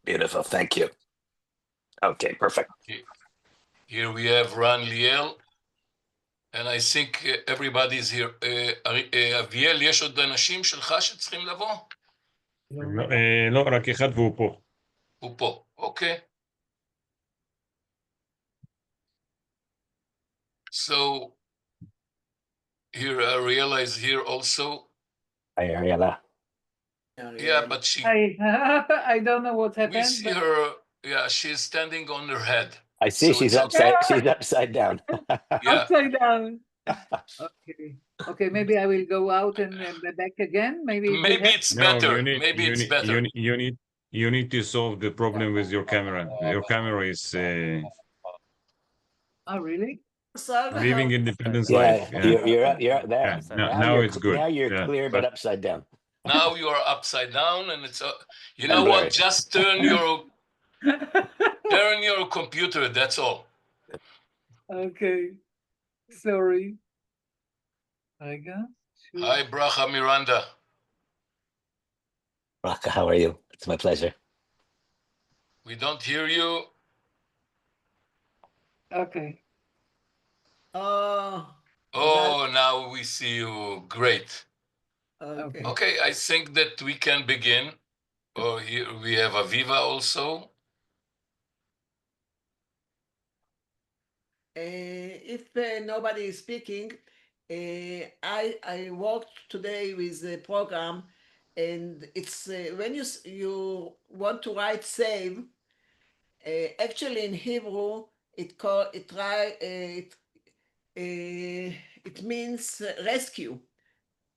Beautiful. Thank you. Okay, perfect. Here we have Ran Liel, and I think everybody's here. אביאל, יש עוד אנשים שלך שצריכים לבוא? לא, רק אחד והוא פה. הוא פה, אוקיי. So, here Ariella is here also. Hi, Ariella. Yeah, but she... I don't know what happened. We see her, yeah, she's standing on her head. I see So she's upside down. Yeah. Upside down. Okay, maybe I will go out and back again. Maybe it's better. You need to solve the problem with your camera. Your camera is Oh, really? living independence Yeah, life. you're there. Yeah. Now it's good. Now you're clear, but upside down. Now you are upside down, and it's you know what? Just turn your computer. That's all. Okay. Sorry. Hi, Bracha Miranda. Bracha, how are you? It's my pleasure. We don't hear you. Okay. Oh, now we see you. Great. Okay, I think that we can begin. Oh, here we have Aviva also. If nobody is speaking, I worked today with the program, and it's when you want to write save. Actually, in Hebrew, it means rescue,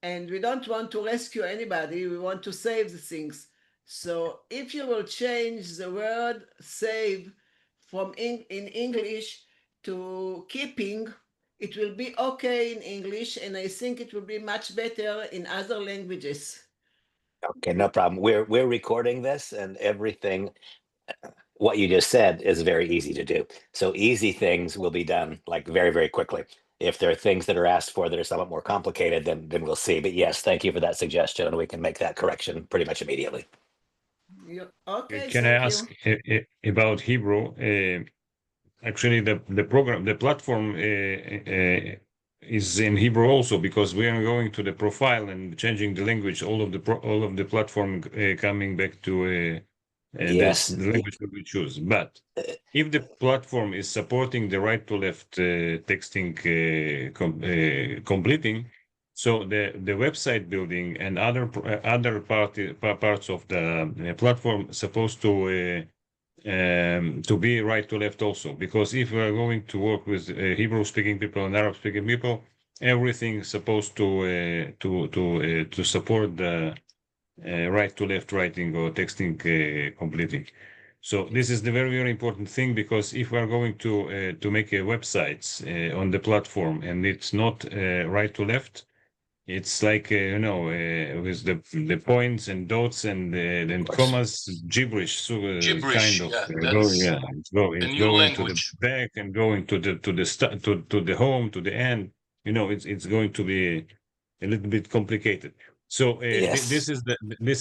and we don't want to rescue anybody. We want to save the things. So if you will change the word save from in English to keeping, it will be okay in English, and I think it will be much better in other languages. Okay, no problem. We're recording this, and everything, what you just said is very easy to do. So easy things will be done like very, very quickly. If there are things that are asked for that are somewhat more complicated, then we'll see. But yes, thank you for that suggestion, and we can make that correction pretty much immediately. Okay. Can I ask about Hebrew? Actually, the platform is in Hebrew also, because we are going to the profile and changing the language. All of the platform coming back to yes, the language that we choose. But if the platform is supporting the right to left texting completing, so the website building and other parts of the platform supposed to be right to left also, because if we are going to work with Hebrew speaking people and Arab speaking people, everything is supposed to support the right to left writing or texting completing. So this is the very, very important thing, because if we are going to make a websites on the platform and it's not right to left, it's like with the points and dots and commas, gibberish. So gibberish, kind of it's going to the back and going to the home, to the end. It's going to be a little bit complicated. So yes. this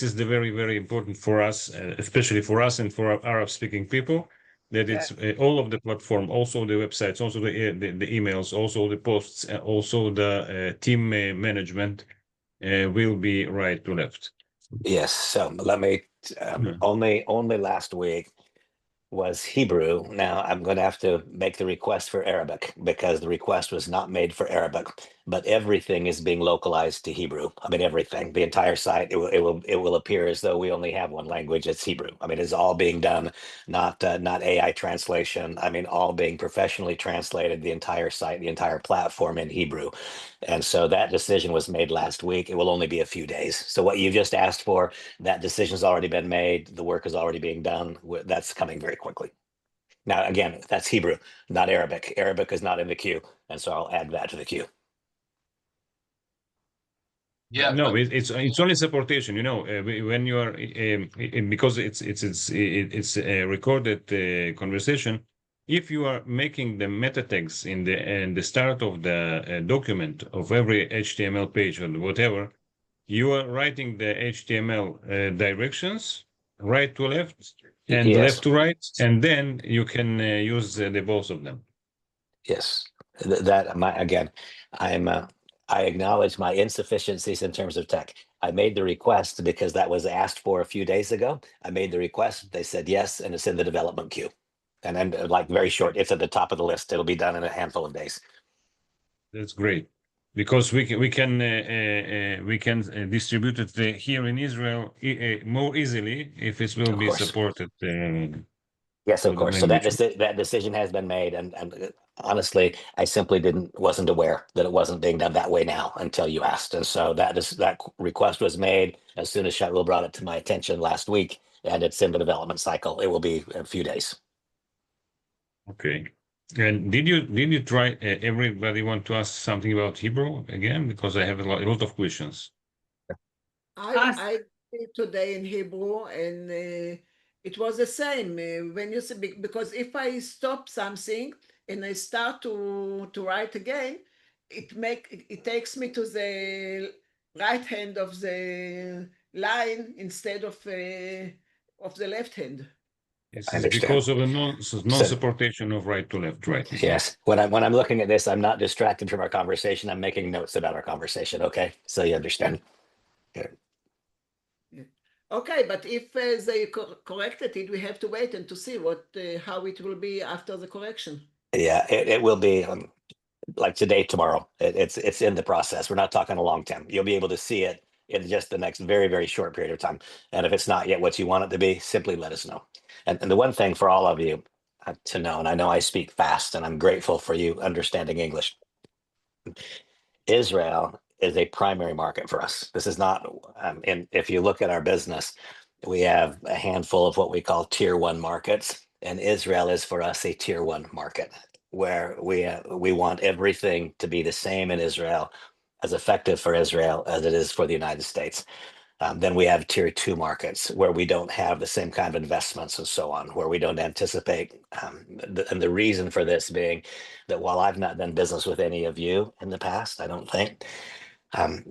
is the very, very important for us, especially for us and for Arab speaking people, that it's all of the platform, also the websites, also the emails, also the posts, also the team management will be right to left. Yes. So let me only last week was Hebrew. Now I'm going to have to make the request for Arabic, because the request was not made for Arabic, but everything is being localized to Hebrew. I mean, everything, the entire site, it will appear as though we only have one language. It's Hebrew. I mean, it's all being done, not AI translation. I mean, all being professionally translated, the entire site, the entire platform in Hebrew. And so that decision was made last week. It will only be a few days. So what you just asked for, that decision's already been made. The work is already being done. That's coming very quickly. Now, again, that's Hebrew, not Arabic. Arabic is not in the queue. And so I'll add that to the queue. Yeah, no, it's only supportation. When you are because it's a recorded conversation. If you are making the meta tags in the start of the document of every HTML page or whatever, you are writing the HTML directions right to left and Yes. left to right, and then you can use the both of them. Yes, again, I acknowledge my insufficiencies in terms of tech. I made the request because that was asked for a few days ago. I made the request, they said yes, and it's in the development queue. And then like very short, it's at the top of the list. It'll be done in a handful of days. That's great, because we can distribute it here in Israel more easily if it will Of be course. supported. Yes, of for the course. So language. that decision has been made, and honestly, I simply wasn't aware that it wasn't being done that way now until you asked. And so that request was made as soon as Shaul brought it to my attention last week, and it's in the development cycle. It will be a few days. Okay. And did you try? Everybody want to ask something about Hebrew again, because I have a lot of questions. Ask. I did today in Hebrew, and it was the same when you say, because if I stop something and I start to write again, it takes me to the right hand of the line instead of the left hand. It's I understand. because of the non-supportation of right to left, right? Yes. When I'm looking at this, I'm not distracted from our conversation. I'm making notes about our conversation. Okay, so you understand. Okay, but if they corrected it, we have to wait and to see how it will be after the correction. Yeah, it will be like today, tomorrow. It's in the process. We're not talking a long time. You'll be able to see it in just the next very, very short period of time. And if it's not yet what you want it to be, simply let us know. And the one thing for all of you to know, and I know I speak fast, and I'm grateful for you understanding English. Israel is a primary market for us. This is not, and if you look at our business, we have a handful of what we call tier one markets, and Israel is for us a tier one market where we want everything to be the same in Israel, as effective for Israel as it is for the United States. Then we have tier two markets where we don't have the same kind of investments and so on, where we don't anticipate. And the reason for this being that while I've not done business with any of you in the past, I don't think,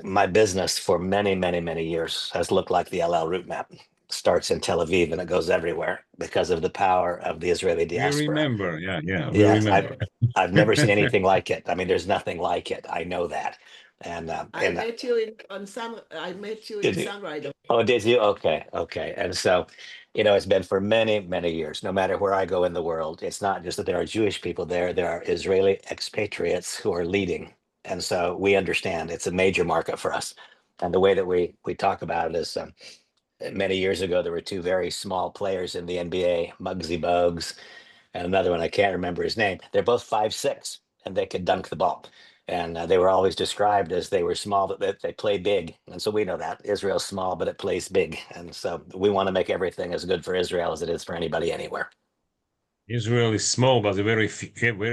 my business for many, many, many years has looked like the El Al route map. Starts in Tel Aviv and it goes everywhere because of the power of the Israeli diaspora. We remember, yeah, we Yes, remember. I've never seen anything like it. I mean, there's nothing like it. I know that. And I met you in Sunrider. Oh, did you? Okay, okay. And so, it's been for many, many years. No matter where I go in the world, it's not just that there are Jewish people there. There are Israeli expatriates who are leading, and so we understand it's a major market for us. And the way that we talk about it is, many years ago there were two very small players in the NBA, Muggsy Bogues, and another one I can't remember his name. They're both 5'6", and they could dunk the ball. And they were always described as they were small, but they play big. And so we know that Israel's small, but it plays big. And so we want to make everything as good for Israel as it is for anybody anywhere. Israel is small, but very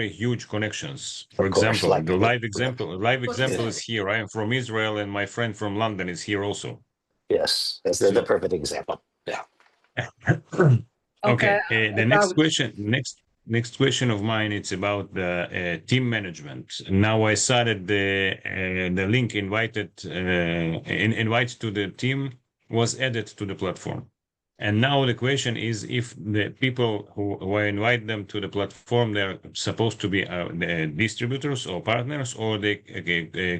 huge connections. For Of course, example, like- the live example is here. I am from Israel, and my friend from London is here also. Yes, it's the perfect example. Yeah. Okay. The next about- question, next question of mine, it's about the team management. Now I started the link invite to the team was added to the platform. And now the question is if the people who I invite them to the platform, they're supposed to be the distributors or partners, or they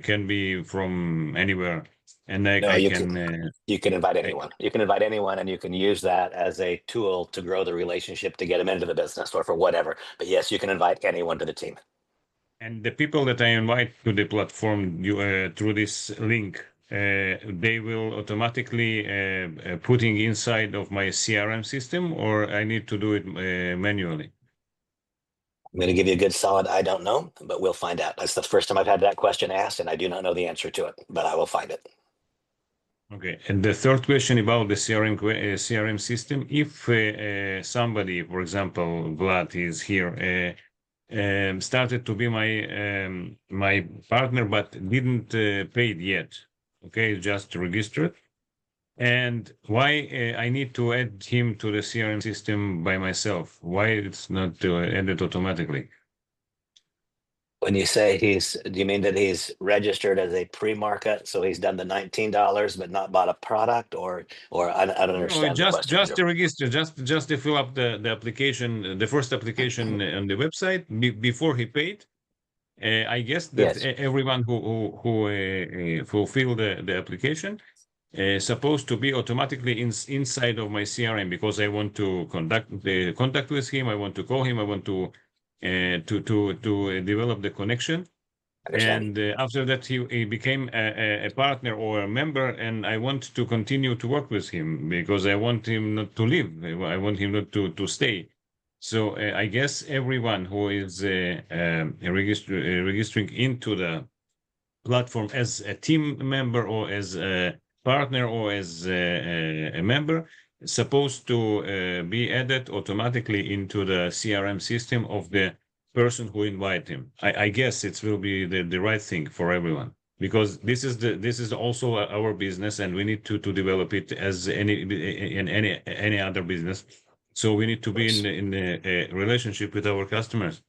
can be from anywhere. And you can invite anyone. You can invite anyone, and you can use that as a tool to grow the relationship, to get them into the business or for whatever. But yes, you can invite anyone to the team. And the people that I invite to the platform through this link, they will automatically putting inside of my CRM system, or I need to do it manually? I'm going to give you a good solid I don't know, but we'll find out. That's the first time I've had that question asked, and I do not know the answer to it, but I will find it. Okay, and the third question about the CRM system, if somebody, for example, Vlad is here, started to be my partner, but didn't pay it yet, okay, just registered, and why I need to add him to the CRM system by myself? Why it's not added automatically? When you say do you mean that he's registered as a pre-market, so he's done the $19 but not bought a product, or I don't No, understand the question. just to register, just to fill up the application, the first application on the website before he paid. I guess that Yes. everyone who fulfill the application supposed to be automatically inside of my CRM, because I want to conduct the contact with him. I want to call him. I want to develop the connection. Understand. And after that, he became a partner or a member, and I want to continue to work with him because I want him not to leave. I want him not to stay. So I guess everyone who is registering into the platform as a team member or as a partner or as a member is supposed to be added automatically into the CRM system of the person who invited him. I guess it will be the right thing for everyone, because this is also our business, and we need to develop it as any other business. So we need to be in a relationship with our customers.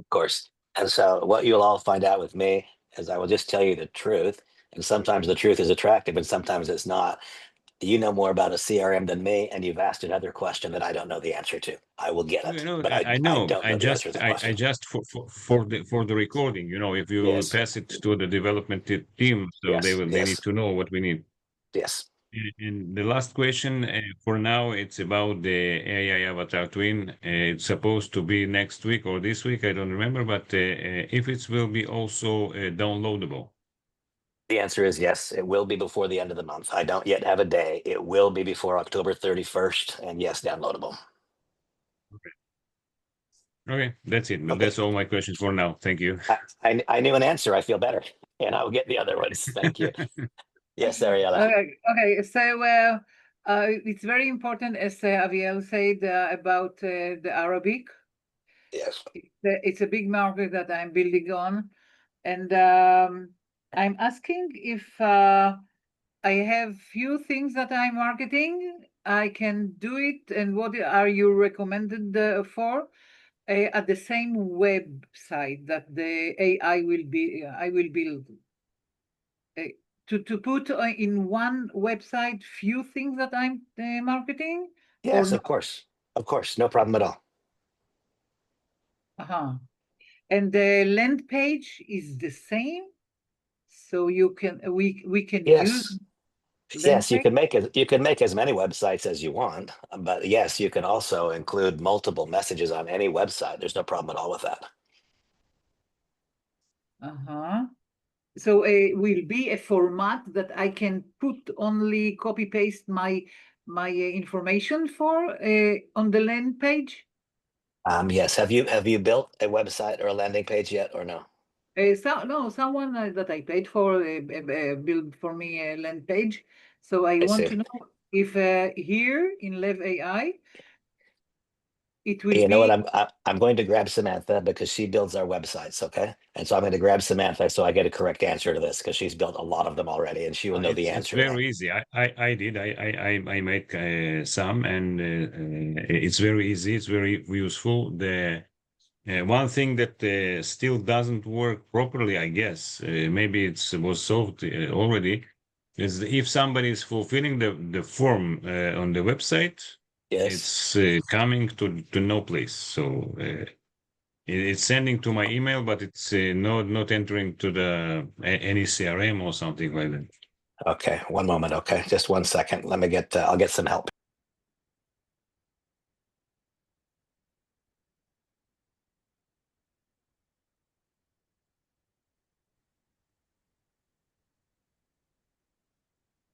Of course. And so what you'll all find out with me is I will just tell you the truth. And sometimes the truth is attractive and sometimes it's not. You know more about a CRM than me, and you've asked another question that I don't know the answer to. I will get it, but I know. don't know the answer to the I question. just for the recording, if you Yes. pass it to the development team, so Yes, they need to know what we need. Yes. And the last question for now, it's about the AI avatar twin. It's supposed to be next week or this week, I don't remember, but if it will be also downloadable. The answer is yes, it will be before the end of the month. I don't yet have a day. It will be before October 31st, and yes, downloadable. Okay, that's it. Okay. That's all my questions for now. Thank you. I knew an answer. I feel better, and I'll get the other ones. Thank you. Yes, Ariella. Okay. So it's very important, as Aviel said, about the Arabic. Yes. It's a big market that I'm building on, and I'm asking if I have few things that I'm marketing, I can do it, and what are you recommended for at the same website that the AI will be I will build. To put in one website few things that I'm marketing? Yes, Or of course. Of course. No problem at all. And the land page is the same, so you can we can Yes. use Yes, you page? can make as many websites as you want, but yes, you can also include multiple messages on any website. There's no problem at all with that. So it will be a format that I can put only copy paste my information for on the land page. Yes. Have you built a website or a landing page yet, or no? No, someone that I paid for build for me a land page. So I want see. to know if here in Lev AI, it will You know be. what? I'm going to grab Samantha because she builds our websites. Okay, and so I'm going to grab Samantha so I get a correct answer to this because she's built a lot of them already and she will know the It's answer. to that. very easy. I did. I made some, and it's very easy. It's very useful. The one thing that still doesn't work properly, I guess, maybe it was solved already, is if somebody is fulfilling the form on the website, Yes. it's coming to no place. So it's sending to my email, but it's not entering to the any CRM or something like that. Okay, one moment. Okay, just 1 second. Let me get. I'll get some help.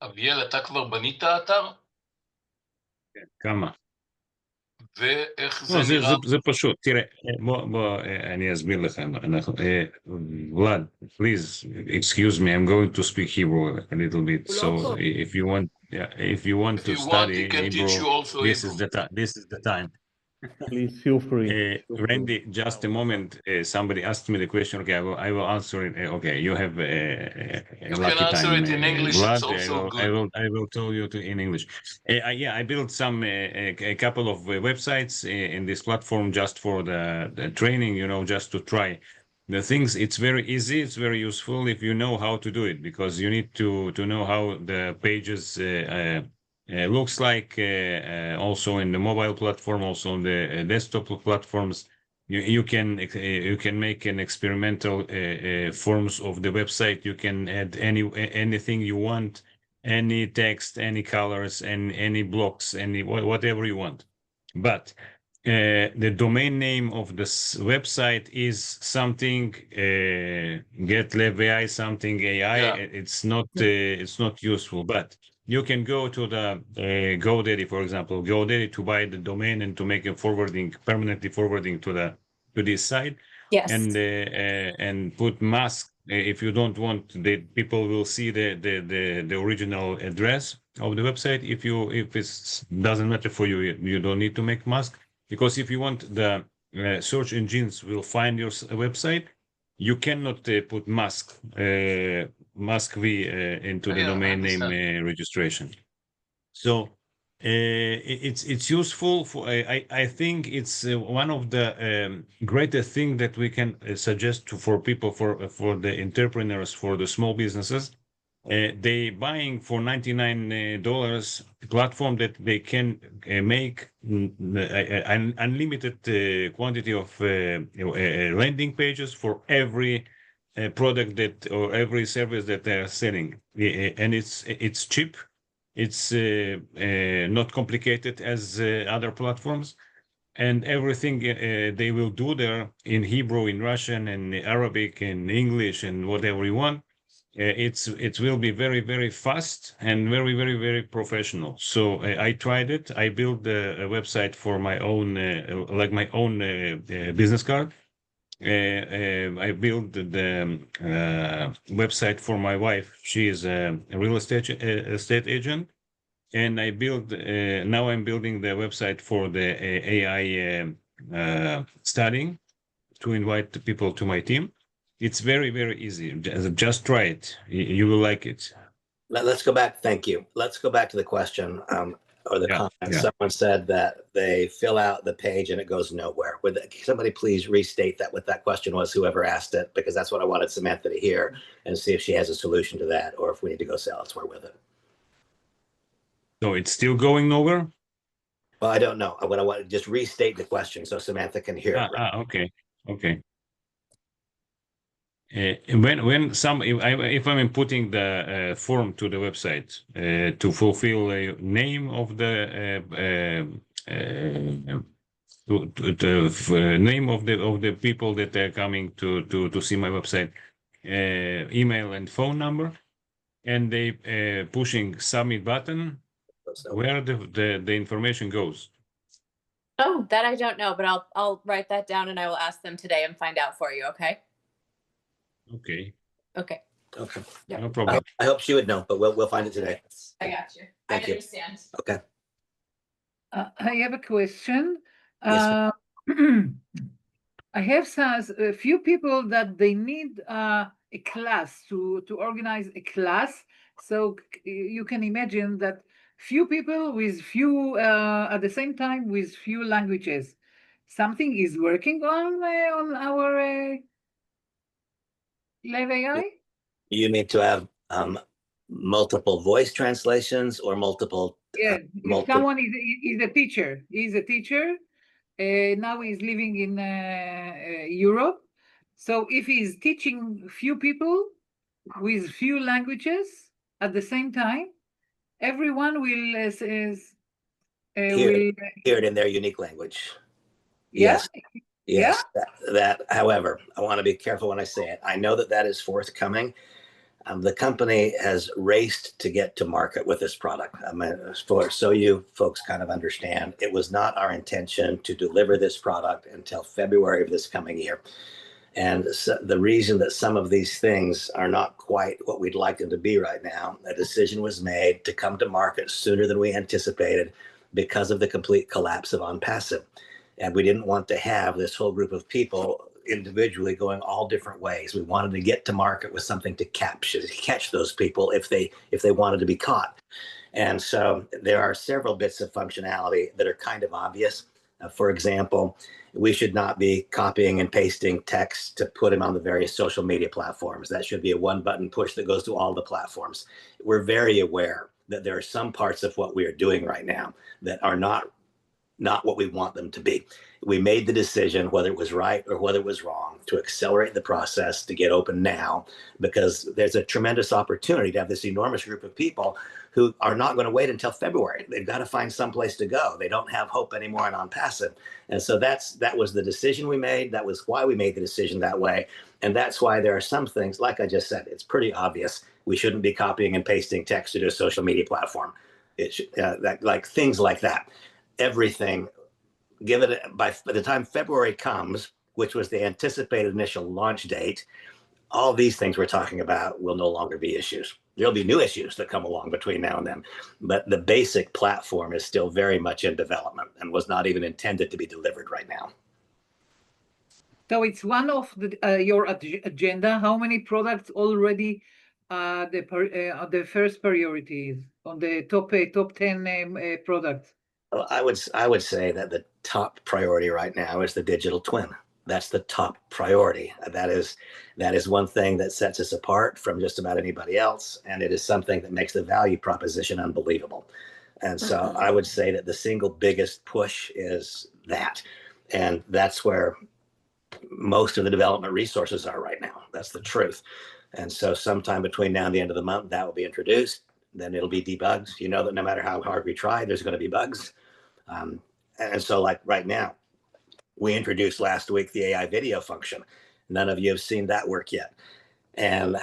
אביאל, אתה כבר בנית האתר? כמה? ואיך זה לא, נראה? זה פשוט, תראה, בוא, אני אסביר לך, Vlad, please, excuse me, I'm going to speak Hebrew a little bit, so if you want to study Hebrew, this is the time. Please feel free. Randy, just a moment. Somebody asked me the question. Okay, I will answer it. Okay, you have a lucky can answer time. it in English. Vlad, It's also good. I will tell you in English. Yeah, I built a couple of websites in this platform just for the training. Just to try. the things, it's very easy, it's very useful if you know how to do it, because you need to know how the pages looks like, also in the mobile platform, also on the desktop platforms. You can make an experimental forms of the website. You can add anything you want, any text, any colors, and any blocks, whatever you want. But the domain name of this website is something GetLab AI, something AI. Yeah. It's not useful, but you can go to the GoDaddy, for example, GoDaddy, to buy the domain and to make a permanently forwarding to this site. Yes. And put mask. If you don't want, the people will see the original address of the website. If it doesn't matter for you, you don't need to make mask, because if you want, the search engines will find your website. You cannot put mask v into the Yeah, I domain name understand. registration. So it's useful for. I think it's one of the greatest thing that we can suggest for people, for the entrepreneurs, for the small businesses. They buying for $99 platform that they can make an unlimited quantity of landing pages for every product or every service that they are selling, and it's cheap. It's not complicated as other platforms, and everything they will do there in Hebrew, in Russian, and Arabic, and English, and whatever you want. It will be very, very fast and very, very, very professional. So I tried it. I built a website for my own, my own business card. I built the website for my wife. She is a real estate agent, and I built. Now I'm building the website for the AI studying, to invite the people to my team. It's very, very easy. Just try it. You will like it. Let's go back. Thank you. Let's go back to the question or the comment. yeah. Someone said that they fill out the page and it goes nowhere. Somebody please restate that, what that question was, whoever asked it, because that's what I wanted Samantha to hear, and see if she has a solution to that, or if we need to go elsewhere with it. So it's still going nowhere? Well, I don't know. I want to just restate the question so Samantha can hear it. Right? Okay. If I'm inputting the form to the website to fulfill a name of the name of the people that are coming to see my website, email and phone number, and they pushing submit button, where the information goes. Oh, that I don't know, but I'll write that down and I will ask them today and find out for you. Okay. Okay. Okay. Okay. Yeah. No problem. I hope she would know, but we'll find it today. I got you. Thank you. Understand. Okay. I have a question. Yes, I have a few people that they need a class to organize a class. So you can imagine that few people with few at the same time with few languages. Something is working on our Live AI. You mean to have multiple voice translations or multiple? Yeah, if someone is a teacher. He's a teacher. Now he's living in Europe. So if he's teaching few people with few languages at the same time, everyone will hear it in their unique language. Yeah? Yes. That, however, I want to be careful when I say it. I know that is forthcoming. The company has raced to get to market with this product. I mean, so you folks kind of understand, it was not our intention to deliver this product until February of this coming year. And so the reason that some of these things are not quite what we'd like them to be right now, a decision was made to come to market sooner than we anticipated because of the complete collapse of OnPassive. And we didn't want to have this whole group of people individually going all different ways. We wanted to get to market with something to catch those people if they wanted to be caught. And so there are several bits of functionality that are kind of obvious. For example, we should not be copying and pasting text to put them on the various social media platforms. That should be a one button push that goes to all the platforms. We're very aware that there are some parts of what we are doing right now that are not what we want them to be. We made the decision, whether it was right or whether it was wrong, to accelerate the process to get open now, because there's a tremendous opportunity to have this enormous group of people who are not going to wait until February. They've got to find some place to go. They don't have hope anymore and on passive. And so that was the decision we made. That was why we made the decision that way. And that's why there are some things, like I just said, it's pretty obvious. We shouldn't be copying and pasting text to a social media platform. Like things like that. Everything, give it by the time February comes, which was the anticipated initial launch date, all these things we're talking about will no longer be issues. There'll be new issues that come along between now and then, but the basic platform is still very much in development and was not even intended to be delivered right now. So it's one of your agenda. How many products already the first priorities on the top 10 products? Well, I would say that the top priority right now is the digital twin. That's the top priority. That is one thing that sets us apart from just about anybody else, and it is something that makes the value proposition unbelievable. And so I would say that the single biggest push is that, and that's where most of the development resources are right now. That's the truth. And so sometime between now and the end of the month, that will be introduced. Then it'll be debugged. You know that no matter how hard we try, there's going to be bugs. And so like right now, we introduced last week the AI video function. None of you have seen that work yet. And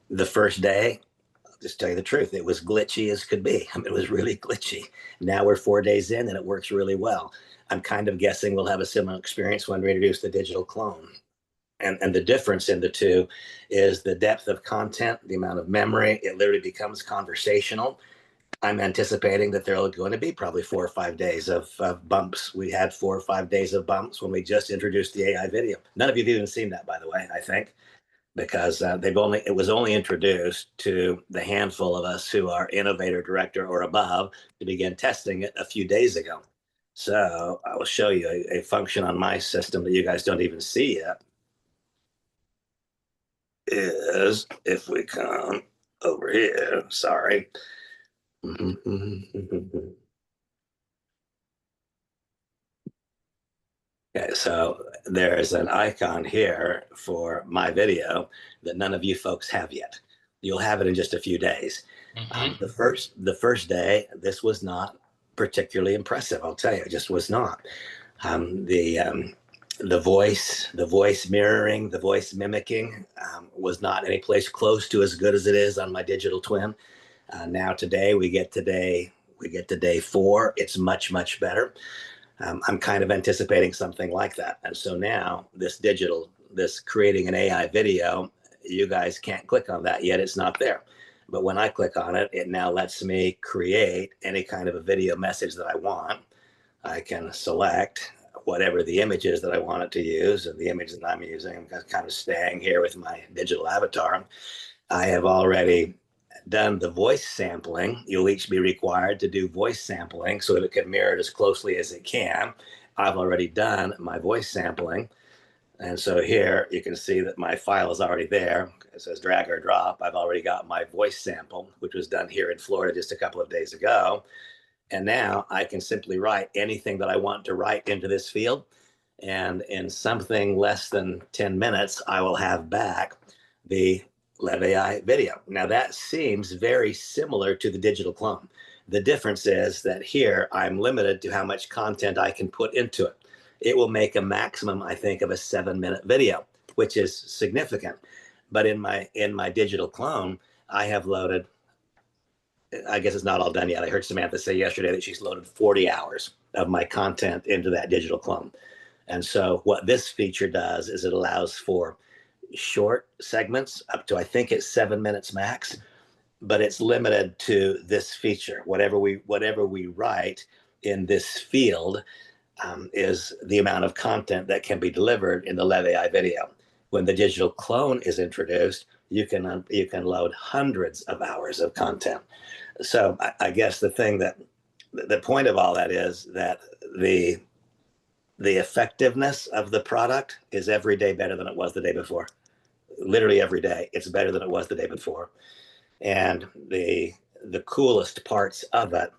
the first day, I'll just tell you the truth, it was glitchy as could be. I mean, it was really glitchy. Now we're 4 days in and it works really well. I'm kind of guessing we'll have a similar experience when we introduce the digital clone. And the difference in the two is the depth of content, the amount of memory. It literally becomes conversational. I'm anticipating that there are going to be probably 4 or 5 days of bumps. We had 4 or 5 days of bumps when we just introduced the AI video. None of you have even seen that, by the way, I think, because it was only introduced to the handful of us who are innovator director or above to begin testing it a few days ago. So I will show you a function on my system that you guys don't even see yet. Is if we come over here, sorry. Okay, so there's an icon here for my video that none of you folks have yet. You'll have it in just a few days. The first day, this was not particularly impressive. I'll tell you, it just was not. The voice mirroring, the voice mimicking was not any place close to as good as it is on my digital twin. Now today we get to day 4. It's much, much better. I'm kind of anticipating something like that. And so now this creating an AI video, you guys can't click on that yet. It's not there. But when I click on it, it now lets me create any kind of a video message that I want. I can select whatever the image is that I want it to use, and the image that I'm using, I'm kind of staying here with my digital avatar. I have already done the voice sampling. You'll each be required to do voice sampling so that it can mirror it as closely as it can. I've already done my voice sampling. And so here you can see that my file is already there. It says drag or drop. I've already got my voice sample, which was done here in Florida just a couple of days ago. And now I can simply write anything that I want to write into this field. And in something less than 10 minutes, I will have back the LevAI video. Now that seems very similar to the digital clone. The difference is that here I'm limited to how much content I can put into it. It will make a maximum, I think, of a 7-minute video, which is significant. But in my digital clone, I have loaded, I guess it's not all done yet. I heard Samantha say yesterday that she's loaded 40 hours of my content into that digital clone. And so what this feature does is it allows for short segments up to, I think it's 7 minutes max, but it's limited to this feature. Whatever we write in this field is the amount of content that can be delivered in the LevAI video. When the digital clone is introduced, you can load hundreds of hours of content. So I guess the point of all that is that the the effectiveness of the product is every day better than it was the day before. Literally every day, it's better than it was the day before. And the coolest parts of it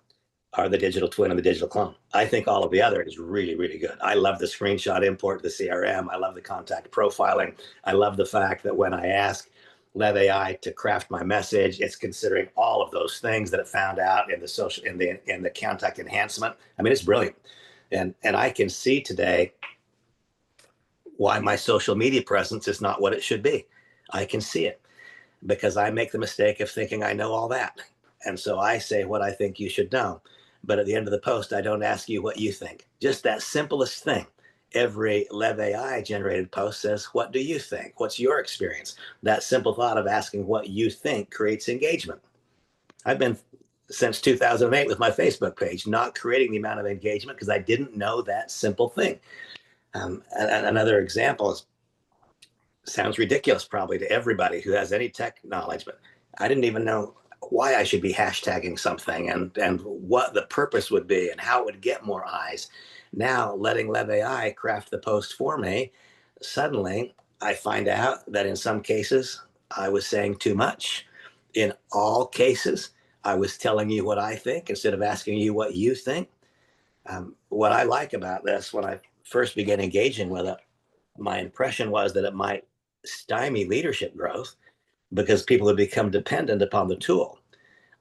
are the digital twin and the digital clone. I think all of the other is really, really good. I love the screenshot import, the CRM. I love the contact profiling. I love the fact that when I ask Lev AI to craft my message, it's considering all of those things that it found out in the social, in the contact enhancement. I mean, it's brilliant. And I can see today why my social media presence is not what it should be. I can see it because I make the mistake of thinking I know all that. And so I say what I think you should know. But at the end of the post, I don't ask you what you think. Just that simplest thing. Every Lev AI generated post says, what do you think? What's your experience? That simple thought of asking what you think creates engagement. I've been since 2008 with my Facebook page, not creating the amount of engagement because I didn't know that simple thing. And another example is, sounds ridiculous probably to everybody who has any tech knowledge, but I didn't even know why I should be hashtagging something and what the purpose would be and how it would get more eyes. Now, letting Lev AI craft the post for me, suddenly I find out that in some cases I was saying too much. In all cases, I was telling you what I think instead of asking you what you think. What I like about this, when I first began engaging with it, my impression was that it might stymie leadership growth because people would become dependent upon the tool.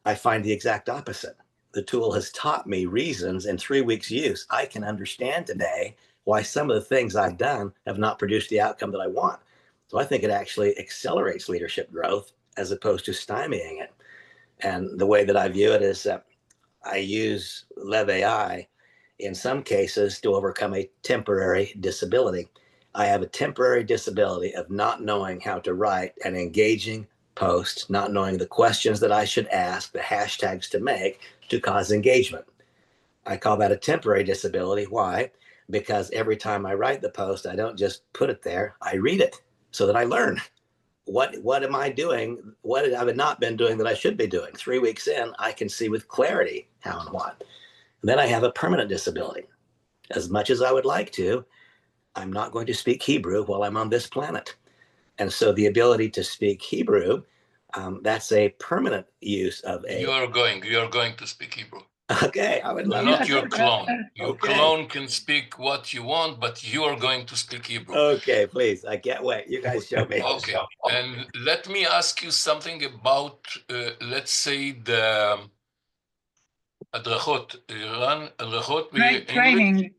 I find the exact opposite. The tool has taught me reasons in 3 weeks use. I can understand today why some of the things I've done have not produced the outcome that I want. So I think it actually accelerates leadership growth as opposed to stymieing it. And the way that I view it is that I use Lev AI in some cases to overcome a temporary disability. I have a temporary disability of not knowing how to write an engaging post, not knowing the questions that I should ask, the hashtags to make to cause engagement. I call that a temporary disability. Why? Because every time I write the post, I don't just put it there, I read it so that I learn. What am I doing? What have I not been doing that I should be doing? 3 weeks in, I can see with clarity how and what. And then I have a permanent disability. As much as I would like to, I'm not going to speak Hebrew while I'm on this planet. And so the ability to speak Hebrew, that's a permanent use of AI. You are going to speak Hebrew. Okay, I would love Not that. your clone. Your Okay. clone can speak what you want, but you are going to speak Hebrew. Okay, please. I can't wait. You guys show me. Okay. And let me ask you something about, let's say, the הדרכות, Ran, הדרכות Training.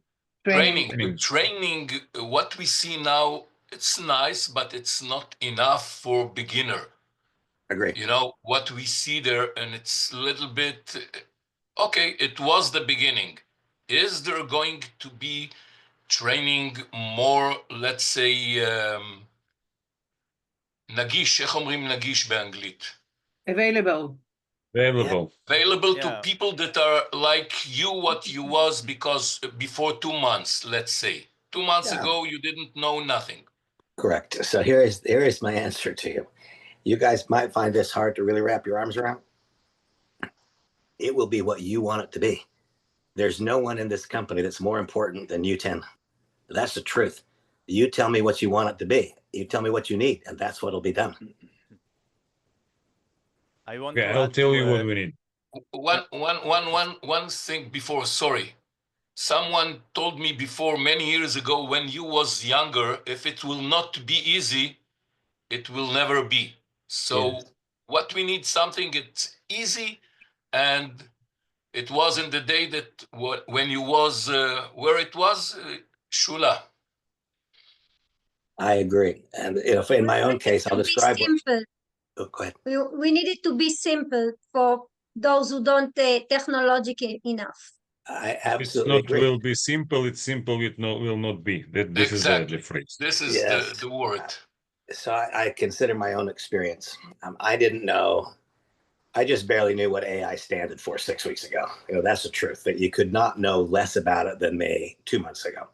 Training, what we see now, it's nice, but it's not enough for beginner. Agree. You know, what we see there, and it's a little bit, okay, it was the beginning. Is there going to be training more, let's say, נגיש, איך אומרים נגיש באנגלית? Available. Available to people that are like you, what you was, because before 2 months, let's say. 2 months ago, you didn't know nothing. Correct. So here is my answer to you. You guys might find this hard to really wrap your arms around. It will be what you want it to be. There's no one in this company that's more important than you 10. That's the truth. You tell me what you want it to be. You tell me what you need, and that's what'll be done. I'll tell you what we need. One thing before, sorry. Someone told me before many years ago when you was younger, if it will not be easy, it will never be. So what we need something it's easy, and it was in the day that when you was where it was Shula. I agree, and if in my own case, I'll describe. Simple. Oh, go ahead. We need it to be simple for those who don't technological enough. I It's absolutely not agree. will be simple. It's simple. It will not be. This Exactly. is the phrase. This is the word. So I consider my own experience. I didn't know. I just barely knew what AI standard for 6 weeks ago. You know, that's the truth. That you could not know less about it than me 2 months ago,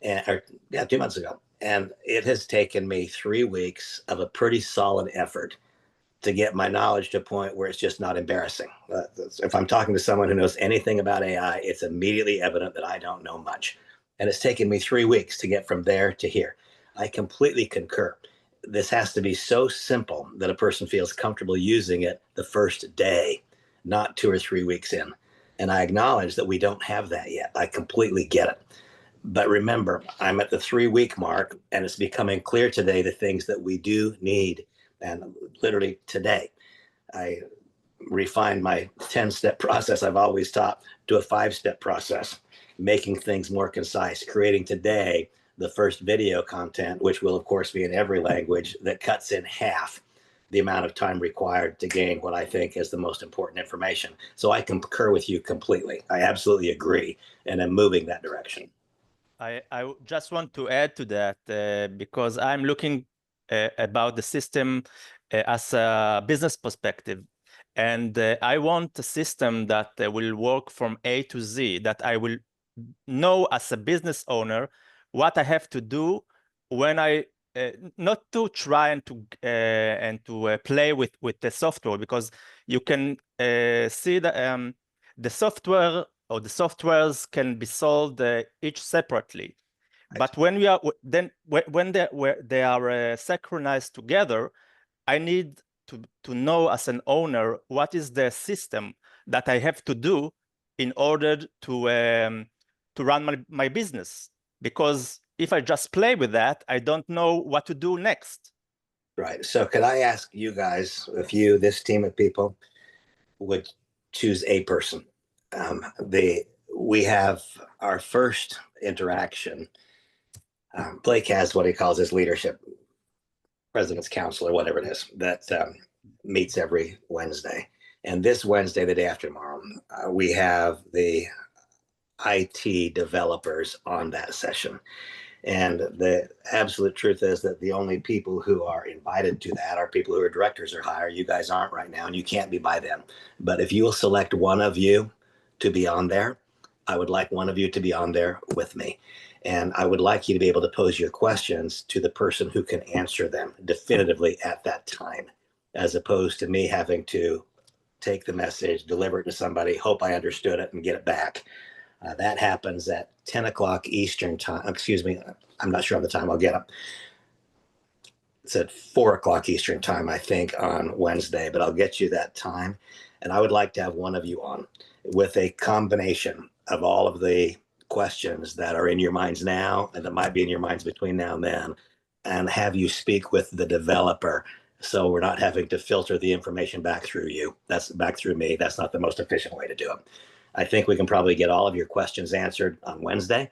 2 months ago. And it has taken me 3 weeks of a pretty solid effort to get my knowledge to a point where it's just not embarrassing. If I'm talking to someone who knows anything about AI, it's immediately evident that I don't know much. And it's taken me 3 weeks to get from there to here. I completely concur. This has to be so simple that a person feels comfortable using it the first day, not 2 or 3 weeks in. And I acknowledge that we don't have that yet. I completely get it. But remember, I'm at the 3-week mark, and it's becoming clear today the things that we do need. And literally today, I refined my 10-step process I've always taught to a 5-step process, making things more concise, creating today the first video content, which will of course be in every language, that cuts in half the amount of time required to gain what I think is the most important information. So I concur with you completely. I absolutely agree, and I'm moving that direction. I just want to add to that because I'm looking about the system as a business perspective. And I want a system that will work from A to Z, that I will know as a business owner what I have to do when I, not to try and to play with the software, because you can see that the software or the softwares can be sold each separately. But when we are when they are synchronized together, I need to know as an owner what is the system that I have to do in order to run my business. Because if I just play with that, I don't know what to do next. Right. So could I ask you guys, if you, this team of people, would choose a person? We have our first interaction. Blake has what he calls his leadership president's council or whatever it is that meets every Wednesday. And this Wednesday, the day after tomorrow, we have the IT developers on that session. And the absolute truth is that the only people who are invited to that are people who are directors or higher. You guys aren't right now, and you can't be by them. But if you will select one of you to be on there, I would like one of you to be on there with me. And I would like you to be able to pose your questions to the person who can answer them definitively at that time, as opposed to me having to take the message, deliver it to somebody, hope I understood it, and get it back. That happens at 10 o'clock Eastern time. Excuse me, I'm not sure on the time. I'll get up. It's at 4 o'clock Eastern time, I think, on Wednesday, but I'll get you that time. And I would like to have one of you on with a combination of all of the questions that are in your minds now and that might be in your minds between now and then, and have you speak with the developer, so we're not having to filter the information back through you. That's back through me. That's not the most efficient way to do it. I think we can probably get all of your questions answered on Wednesday.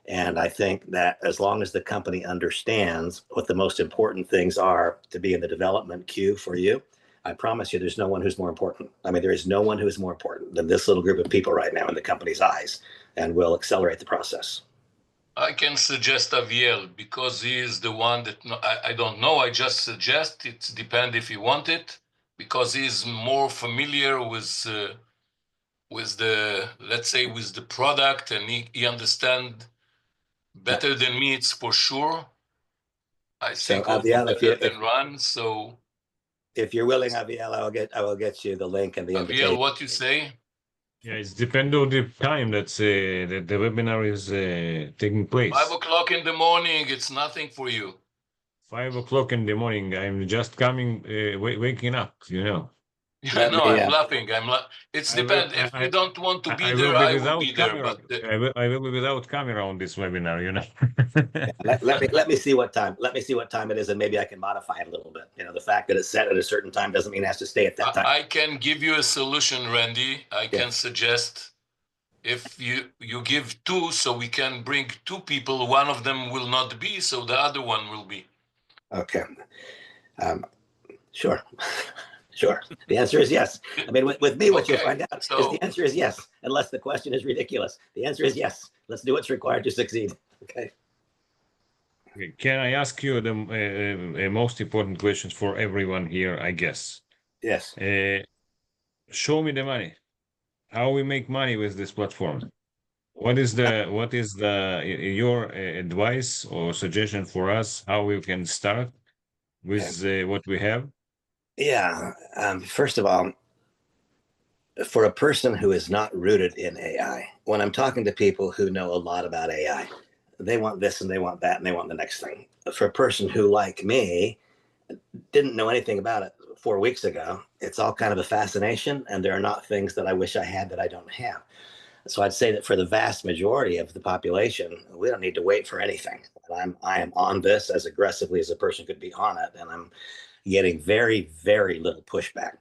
And I think that as long as the company understands what the most important things are to be in the development queue for you, I promise you there's no one who's more important. I mean, there is no one who is more important than this little group of people right now in the company's eyes, and will accelerate the process. I can suggest Aviel because he is the one that I don't know. I just suggest it depends if you want it, because he is more familiar with the, let's say, with the product, and he understand better than me. It's for sure. I think Aviel, better than Ran. So if you're willing, Aviel, I will get you the link and the invitation. Aviel, what you say? Yeah, it's depend on the time that's that the webinar is taking place. 5 o'clock in the morning. It's nothing for you. 5 o'clock in the morning. I'm just coming, waking up. You know. Yeah, no, I'm laughing. It's depends. If you don't want to be there, I will be there. But I will be without camera on this webinar. You know. let me see what time. Let me see what time it is, and maybe I can modify it a little bit. You know, the fact that it's set at a certain time doesn't mean it has to stay at that time. I can give you a solution, Randy. I can suggest if you give 2, so we can bring 2 people. One of them will not be, so the other one will be. Okay. Sure. Sure. The answer is yes. I mean, with me, what you'll find out is the answer is yes, unless the question is ridiculous. The answer is yes. Let's do what's required to succeed. Okay. Can I ask you the most important questions for everyone here, I guess? Yes. Show me the money. How we make money with this platform? What is your advice or suggestion for us? How we can start with what we have? Yeah. First of all, for a person who is not rooted in AI, when I'm talking to people who know a lot about AI, they want this and they want that and they want the next thing. For a person who, like me, didn't know anything about it 4 weeks ago, it's all kind of a fascination, and there are not things that I wish I had that I don't have. So I'd say that for the vast majority of the population, we don't need to wait for anything. I am on this as aggressively as a person could be on it, and I'm getting very, very little pushback.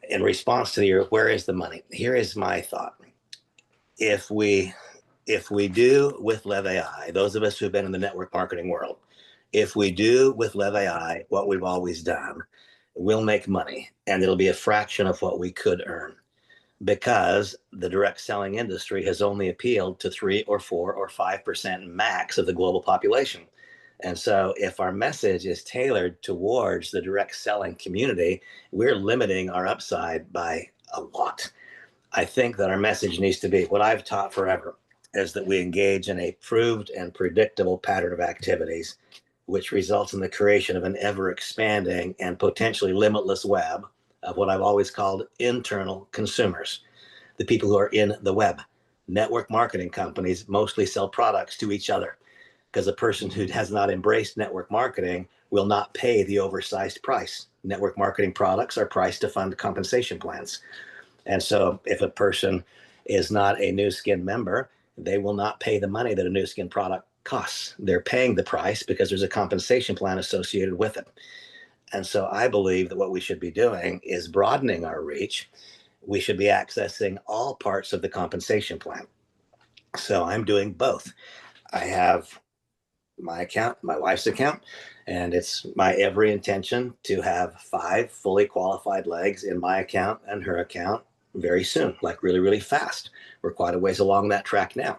In response to your, where is the money? Here is my thought. If we do with Lev AI, those of us who've been in the network marketing world, if we do with Lev AI what we've always done, we'll make money, and it'll be a fraction of what we could earn, because the direct selling industry has only appealed to 3 or 4 or 5% max of the global population. And so if our message is tailored towards the direct selling community, we're limiting our upside by a lot. I think that our message needs to be, what I've taught forever is that we engage in a proved and predictable pattern of activities, which results in the creation of an ever expanding and potentially limitless web of what I've always called internal consumers, the people who are in the web. Network marketing companies mostly sell products to each other, because a person who has not embraced network marketing will not pay the oversized price. Network marketing products are priced to fund compensation plans. And so if a person is not a Nu Skin member, they will not pay the money that a Nu Skin product costs. They're paying the price because there's a compensation plan associated with it. And so I believe that what we should be doing is broadening our reach. We should be accessing all parts of the compensation plan. So I'm doing both. I have my account, my wife's account, and it's my every intention to have 5 fully qualified legs in my account and her account very soon, like really, really fast. We're quite a ways along that track now.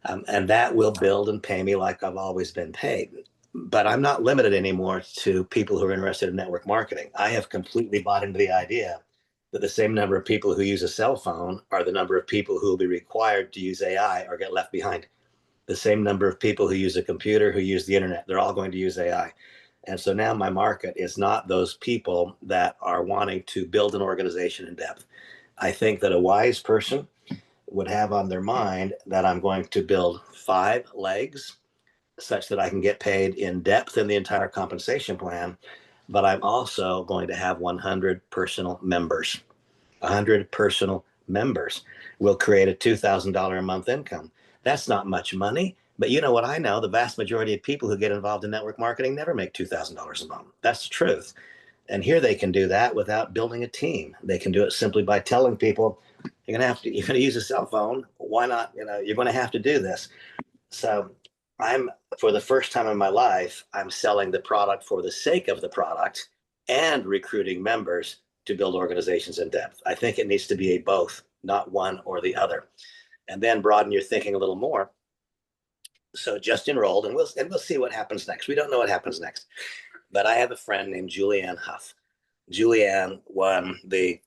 And that will build and pay me like I've always been paid. But I'm not limited anymore to people who are interested in network marketing. I have completely bought into the idea that the same number of people who use a cell phone are the number of people who will be required to use AI or get left behind. The same number of people who use a computer, who use the internet, they're all going to use AI. And so now my market is not those people that are wanting to build an organization in depth. I think that a wise person would have on their mind that I'm going to build 5 legs such that I can get paid in depth in the entire compensation plan, but I'm also going to have 100 personal members. 100 personal members will create a $2,000 a month income. That's not much money, but you know what I know? The vast majority of people who get involved in network marketing never make $2,000 a month. That's the truth. And here they can do that without building a team. They can do it simply by telling people, you're going to use a cell phone. Why not? You're going to have to do this. So for the first time in my life, I'm selling the product for the sake of the product and recruiting members to build organizations in depth. I think it needs to be a both, not one or the other. And then broaden your thinking a little more. So just enrolled, and we'll see what happens next. We don't know what happens next. But I have a friend named Julianne Hough. Julianne won the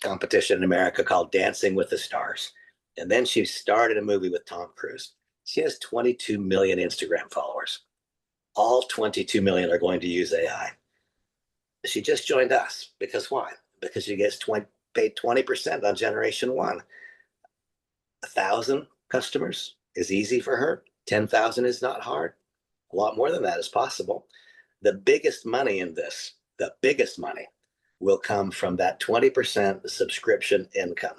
competition in America called Dancing with the Stars. And then she started a movie with Tom Cruise. She has 22 million Instagram followers. All 22 million are going to use AI. She just joined us. Because why? Because she gets paid 20% on generation 1. 1,000 customers is easy for her. 10,000 is not hard. A lot more than that is possible. The biggest money in this, the biggest money will come from that 20% subscription income.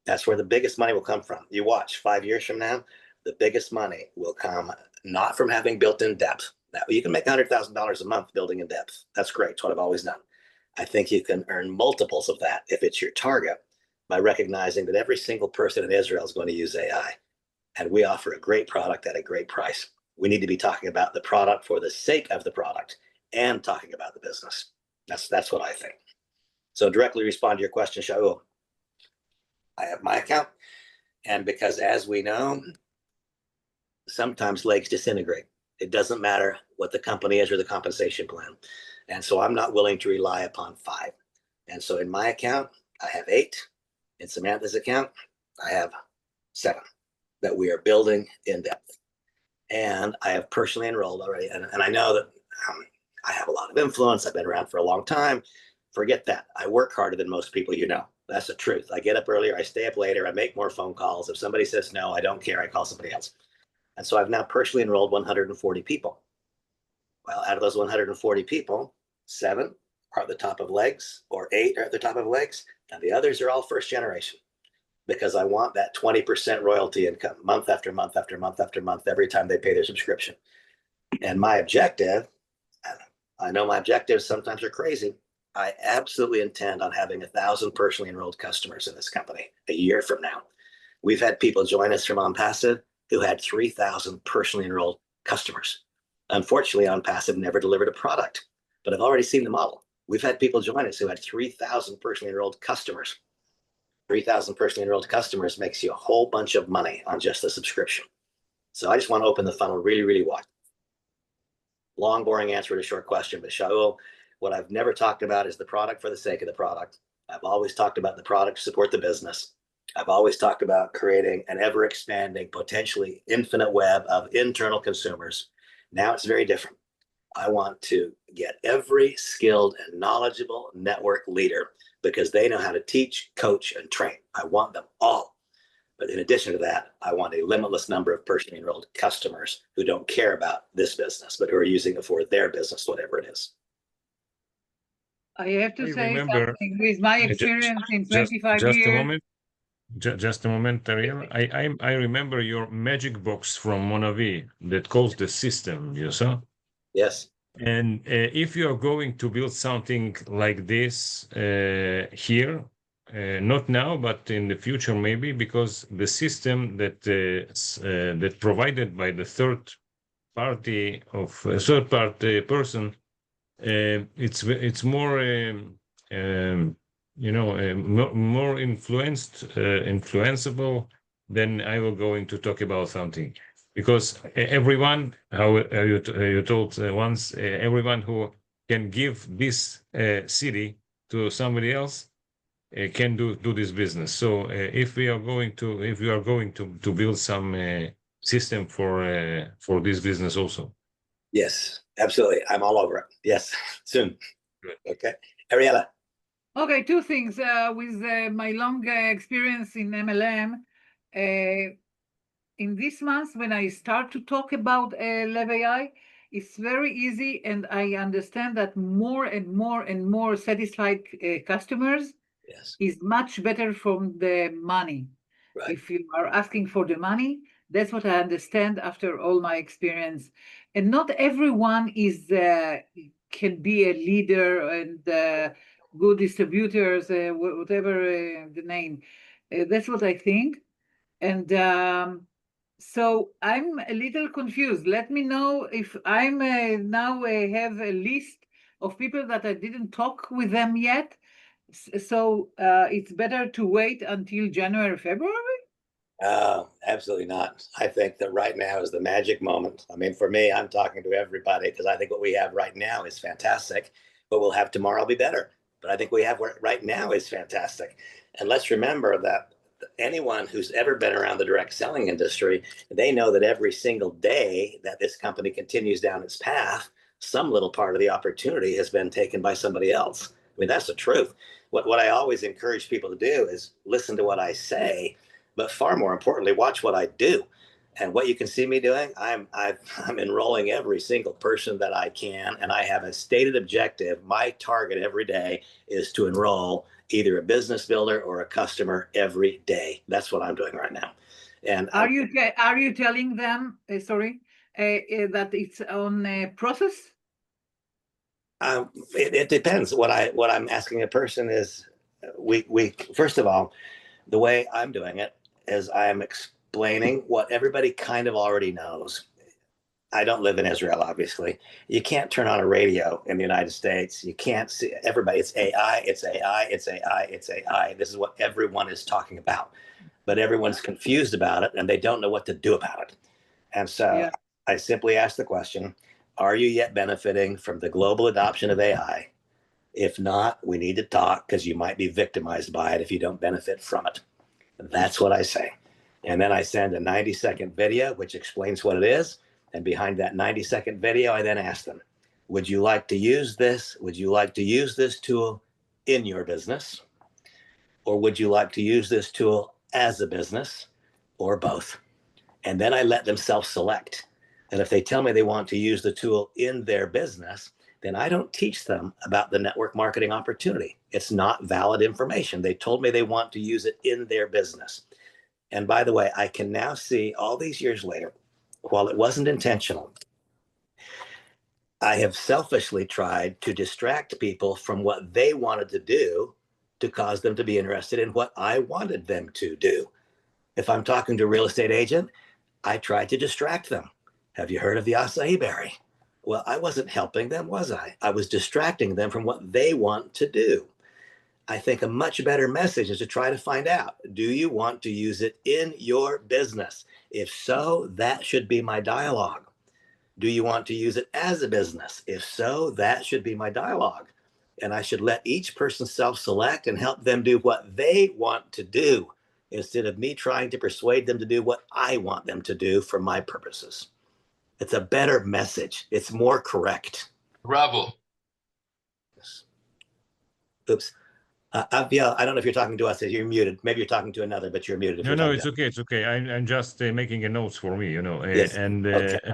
That's where the biggest money will come from. You watch 5 years from now, the biggest money will come not from having built in depth. Now, you can make $100,000 a month building in depth. That's great. It's what I've always done. I think you can earn multiples of that if it's your target by recognizing that every single person in Israel is going to use AI. And we offer a great product at a great price. We need to be talking about the product for the sake of the product and talking about the business. That's what I think. So directly respond to your question, Shaul. I have my account. And because as we know, sometimes legs disintegrate. It doesn't matter what the company is or the compensation plan. And so I'm not willing to rely upon 5. And so in my account, I have 8. In Samantha's account, I have 7 that we are building in depth. And I have personally enrolled already. And I know that I have a lot of influence. I've been around for a long time. Forget that. I work harder than most people you know. That's the truth. I get up earlier. I stay up later. I make more phone calls. If somebody says no, I don't care. I call somebody else. And so I've now personally enrolled 140 people. Well, out of those 140 people, 7 are at the top of legs, or 8 are at the top of legs, and the others are all first generation, because I want that 20% royalty income month after month after month after month every time they pay their subscription. And my objective, and I know my objectives sometimes are crazy, I absolutely intend on having 1,000 personally enrolled customers in this company a year from now. We've had people join us from OnPassive who had 3,000 personally enrolled customers. Unfortunately, OnPassive never delivered a product, but I've already seen the model. We've had people join us who had 3,000 personally enrolled customers. 3,000 personally enrolled customers makes you a whole bunch of money on just the subscription. So I just want to open the funnel really, really wide. Long, boring answer to a short question, but Shaul, what I've never talked about is the product for the sake of the product. I've always talked about the product to support the business. I've always talked about creating an ever-expanding, potentially infinite web of internal consumers. Now it's very different. I want to get every skilled and knowledgeable network leader because they know how to teach, coach, and train. I want them all. But in addition to that, I want a limitless number of personally enrolled customers who don't care about this business, but who are using it for their business, whatever it is. I have to I say remember- something with my experience in 25 just years. a moment. Just a moment, Ariel. I remember your magic box from Monavi that calls the system, you saw? Yes. And if you are going to build something like this here, not now, but in the future maybe, because the system that that provided by the third party person, it's more more influenceable than I will going to talk about something. Because everyone, how you told once, everyone who can give this city to somebody else can do this business. So if you are going to build some system for this business also. Yes, absolutely. I'm all over it. Yes, soon. Good. Okay, Ariella. Okay, 2 things. With my long experience in MLM, in this month, when I start to talk about Lev AI, it's very easy, and I understand that more and more and more satisfied customers Yes. is much better from the money. Right. If you are asking for the money, that's what I understand after all my experience. And not everyone is can be a leader and good distributors, whatever the name. That's what I think. And so I'm a little confused. Let me know if I'm now have a list of people that I didn't talk with them yet. So it's better to wait until January, February? Absolutely not. I think that right now is the magic moment. I mean, for me, I'm talking to everybody because I think what we have right now is fantastic. What we'll have tomorrow will be better. But I think we have right now is fantastic. And let's remember that anyone who's ever been around the direct selling industry, they know that every single day that this company continues down its path, some little part of the opportunity has been taken by somebody else. I mean, that's the truth. What I always encourage people to do is listen to what I say, but far more importantly, watch what I do. And what you can see me doing, I'm enrolling every single person that I can, and I have a stated objective. My target every day is to enroll either a business builder or a customer every day. That's what I'm doing right now. And are you telling them that it's on process? It depends. What I'm asking a person is, we first of all, the way I'm doing it is I'm explaining what everybody kind of already knows. I don't live in Israel, obviously. You can't turn on a radio in the United States. You can't see everybody. It's AI, it's AI, it's AI, it's AI. This is what everyone is talking about. But everyone's confused about it and they don't know what to do about it. And so I simply ask the question, are you yet benefiting from the global adoption of AI? If not, we need to talk because you might be victimized by it if you don't benefit from it. That's what I say. And then I send a 90-second video which explains what it is. And behind that 90-second video, I then ask them, would you like to use this? Would you like to use this tool in your business? Or would you like to use this tool as a business, or both? And then I let them self-select. And if they tell me they want to use the tool in their business, then I don't teach them about the network marketing opportunity. It's not valid information. They told me they want to use it in their business. And by the way, I can now see all these years later, while it wasn't intentional, I have selfishly tried to distract people from what they wanted to do to cause them to be interested in what I wanted them to do. If I'm talking to a real estate agent, I tried to distract them. Have you heard of the acai berry? Well, I wasn't helping them, was I? I was distracting them from what they want to do. I think a much better message is to try to find out, do you want to use it in your business? If so, that should be my dialogue. Do you want to use it as a business? If so, that should be my dialogue. And I should let each person self-select and help them do what they want to do instead of me trying to persuade them to do what I want them to do for my purposes. It's a better message. It's more correct. Bravo. Oops. Aviel, I don't know if you're talking to us. You're muted. Maybe you're talking to another, but you're muted. No, it's okay. It's okay. I'm just making a notes for me, Yes. and Okay.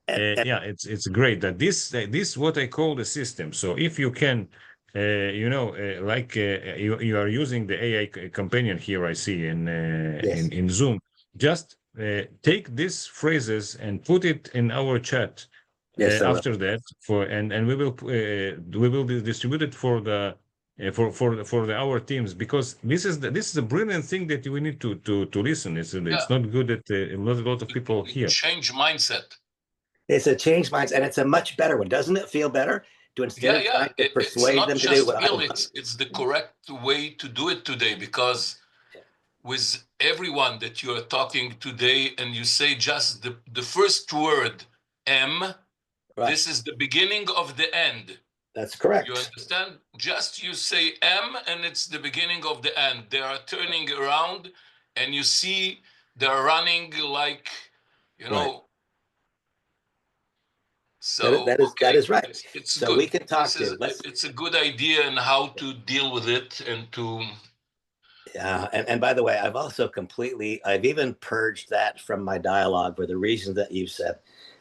yeah, it's great that this what I call the system. So if you can, like you are using the AI companion here, I see Yes. in Zoom. Just take these phrases and put it in our chat. Yes, I will. After that, and we will be distributed for the for our teams, because this is a brilliant thing that we need to listen. It's not good that not a lot of people here. Change mindset. It's a change mindset, and it's a much better one. Doesn't it feel better to instead of trying to persuade them to do what I want? It's the correct way to do it today, because with everyone that you are talking today and you say just the first word, M, Right. this is the beginning of the end. That's correct. You understand? Just you say M and it's the beginning of the end. They are turning around and you see they're running like, Right. So that is right. It's so good. we can talk It's a good idea and how to deal with it and to. Yeah, and by the way, I've even purged that from my dialogue for the reasons that you said.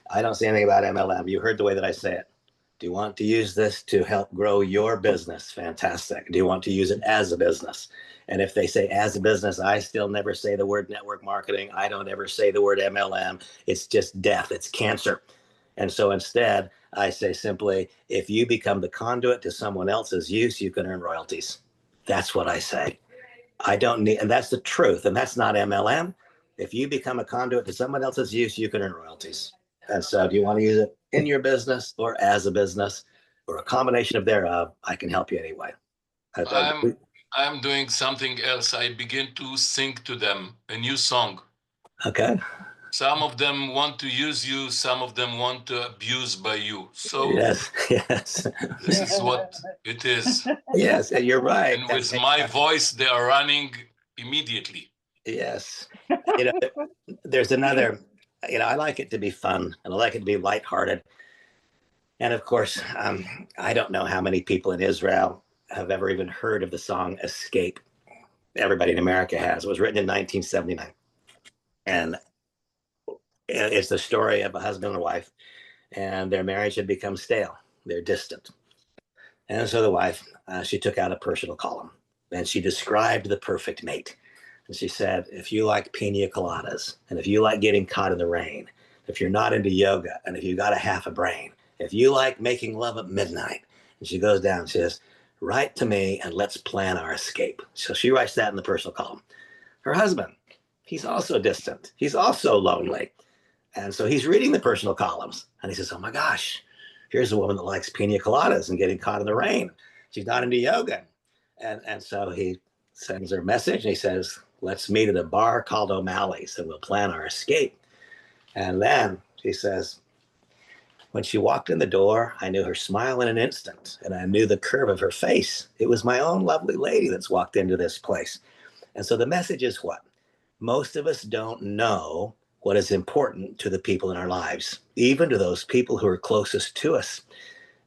I don't say anything about MLM. You heard the way that I say it. Do you want to use this to help grow your business? Fantastic. Do you want to use it as a business? And if they say as a business, I still never say the word network marketing. I don't ever say the word MLM. It's just death. It's cancer. And so instead, I say simply, if you become the conduit to someone else's use, you can earn royalties. That's what I say. I don't need, and that's the truth. And that's not MLM. If you become a conduit to someone else's use, you can earn royalties. And so do you want to use it in your business or as a business or a combination of thereof? I can help you anyway. I'm doing something else. I begin to sing to them a new song. Okay. Some of them want to use you. Some of them want to abuse by you. So yes. This is what it is. Yes, and you're right. And with my voice, they are running immediately. Yes. There's another, I like it to be fun and I like it to be lighthearted. And of course, I don't know how many people in Israel have ever even heard of the song Escape. Everybody in America has. It was written in 1979. And it's the story of a husband and a wife, and their marriage had become stale. They're distant. And so the wife, she took out a personal column and she described the perfect mate. And she said, if you like pina coladas, and if you like getting caught in the rain, if you're not into yoga, and if you got a half a brain, if you like making love at midnight, and she goes down and says, write to me and let's plan our escape. So she writes that in the personal column. Her husband, he's also distant. He's also lonely. And so he's reading the personal columns and he says, oh my gosh, here's a woman that likes pina coladas and getting caught in the rain. She's not into yoga. And so he sends her a message and he says, let's meet at a bar called O'Malley's and we'll plan our escape. And then she says, when she walked in the door, I knew her smile in an instant and I knew the curve of her face. It was my own lovely lady that's walked into this place. And so the message is what? Most of us don't know what is important to the people in our lives, even to those people who are closest to us.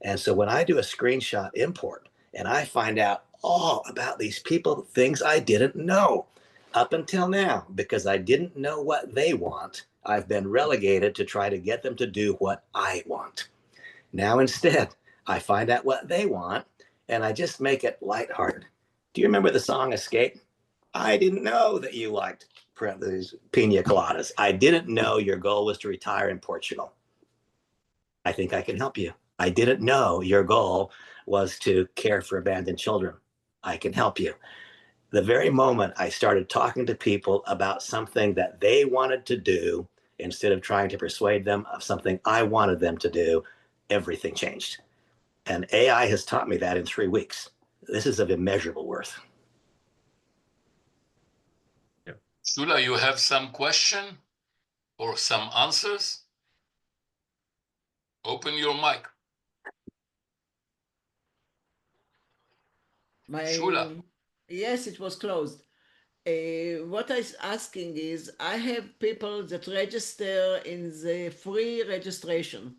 And so when I do a screenshot import and I find out all about these people, things I didn't know, Up until now, because I didn't know what they want, I've been relegated to try to get them to do what I want. Now instead, I find out what they want and I just make it lighthearted. Do you remember the song Escape? I didn't know that you liked pina coladas. I didn't know your goal was to retire in Portugal. I think I can help you. I didn't know your goal was to care for abandoned children. I can help you. The very moment I started talking to people about something that they wanted to do, instead of trying to persuade them of something I wanted them to do, everything changed. And AI has taught me that in 3 weeks. This is of immeasurable worth. Shula, you have some question or some answers? Open your mic. Shula. Yes, it was closed. What I'm asking is, I have people that register in the free registration,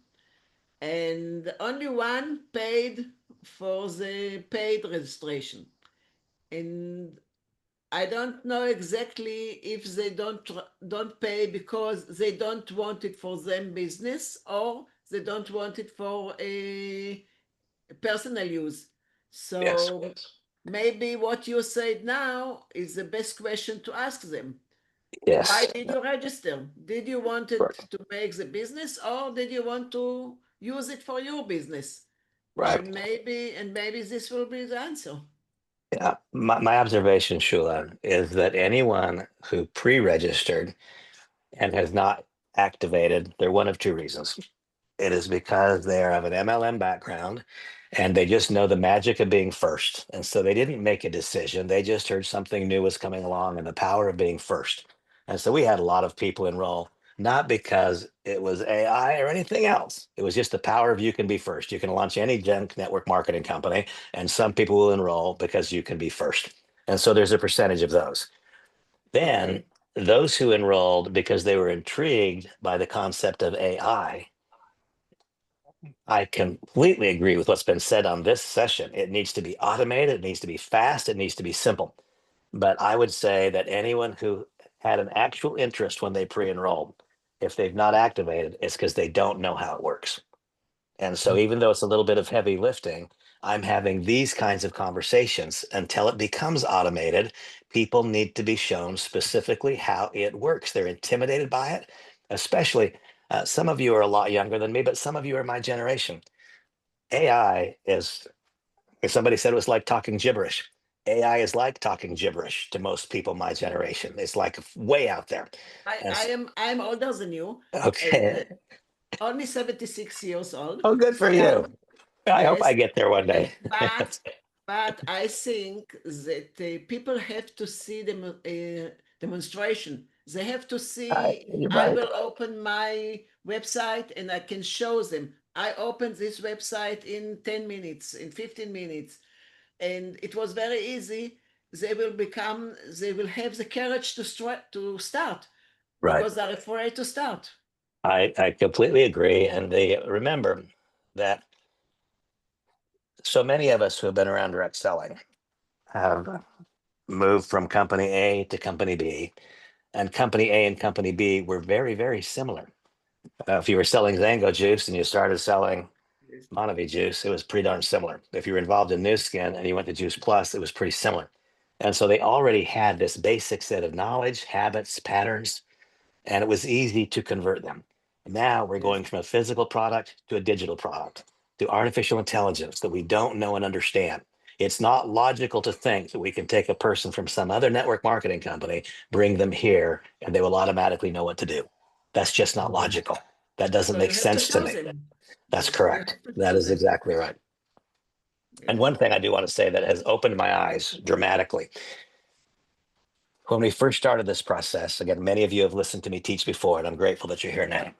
and only one paid for the paid registration. And I don't know exactly if they don't pay because they don't want it for them business, or they don't want it for a personal use. So Yes. maybe what you said now is the best question to ask them. Yes. Why did you register? Did you want it Right. to make the business, or did you want to use it for your business? Right. And maybe this will be the answer. Yeah. My observation, Shula, is that anyone who pre-registered and has not activated, they're one of two reasons. It is because they are of an MLM background and they just know the magic of being first. And so they didn't make a decision. They just heard something new was coming along and the power of being first. And so we had a lot of people enroll, not because it was AI or anything else. It was just the power of you can be first. You can launch any junk network marketing company, and some people will enroll because you can be first. And so there's a percentage of those. Then those who enrolled because they were intrigued by the concept of AI, I completely agree with what's been said on this session. It needs to be automated, it needs to be fast, it needs to be simple. But I would say that anyone who had an actual interest when they pre-enrolled, if they've not activated, it's because they don't know how it works. And so even though it's a little bit of heavy lifting, I'm having these kinds of conversations until it becomes automated. People need to be shown specifically how it works. They're intimidated by it, especially some of you are a lot younger than me, but some of you are my generation. AI is, if somebody said it was like talking gibberish. AI is like talking gibberish to most people my generation. It's like way out there. I'm older than you. Okay. Only 76 years old. Oh, good for you. I hope I get there one day. But I think that people have to see the demonstration. They have to see, I will open my website and I can show them. I opened this website in 10 minutes, in 15 minutes. And it was very easy. They will have the courage to start. Right. Because they're afraid to start. I completely agree. And remember that so many of us who have been around direct selling have moved from company A to company B, and company A and company B were very, very similar. If you were selling Zango juice and you started selling Monavie juice, it was pretty darn similar. If you were involved in Nu Skin and you went to Juice Plus, it was pretty similar. And so they already had this basic set of knowledge, habits, patterns, and it was easy to convert them. Now we're going from a physical product to a digital product, to artificial intelligence that we don't know and understand. It's not logical to think that we can take a person from some other network marketing company, bring them here, and they will automatically know what to do. That's just not logical. That doesn't make sense to me. That's correct. That is exactly right. And one thing I do want to say that has opened my eyes dramatically. When we first started this process, again, many of you have listened to me teach before, and I'm grateful that you're here now.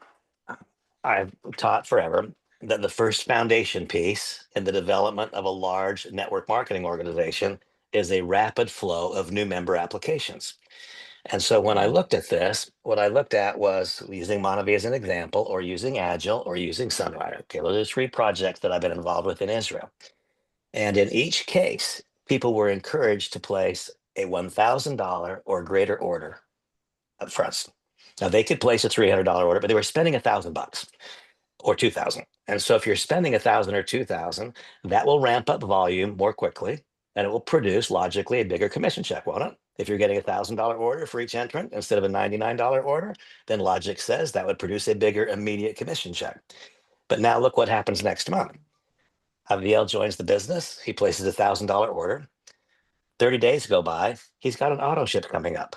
I've taught forever that the first foundation piece in the development of a large network marketing organization is a rapid flow of new member applications. And so when I looked at this, what I looked at was using Monavie as an example, or using Agile, or using Sunwire. Okay, those are 3 projects that I've been involved with in Israel. And in each case, people were encouraged to place a $1,000 or greater order up front. Now they could place a $300 order, but they were spending $1,000 or 2,000. And so if you're spending 1,000 or 2,000, that will ramp up volume more quickly and it will produce logically a bigger commission check, won't it? If you're getting $1,000 order for each entrant instead of a $99 order, then logic says that would produce a bigger immediate commission check. But now look what happens next month. Aviel joins the business. He places a $1,000 order. 30 days go by. He's got an auto ship coming up.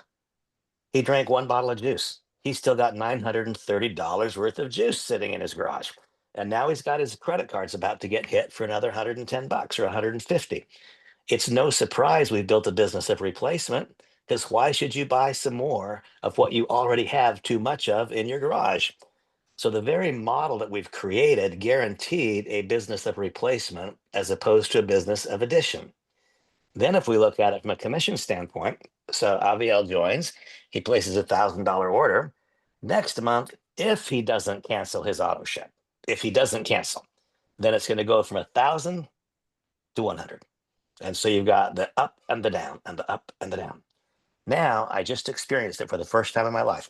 He drank one bottle of juice. He's still got $930 worth of juice sitting in his garage. And now he's got his credit cards about to get hit for another $110 or $150. It's no surprise we've built a business of replacement, because why should you buy some more of what you already have too much of in your garage? So the very model that we've created guaranteed a business of replacement as opposed to a business of addition. Then if we look at it from a commission standpoint, so Aviel joins, he places a $1,000 order. Next month, if he doesn't cancel his auto ship, if he doesn't cancel, then it's going to go from 1,000 to 100. And so you've got the up and the down and the up and the down. Now I just experienced it for the first time in my life.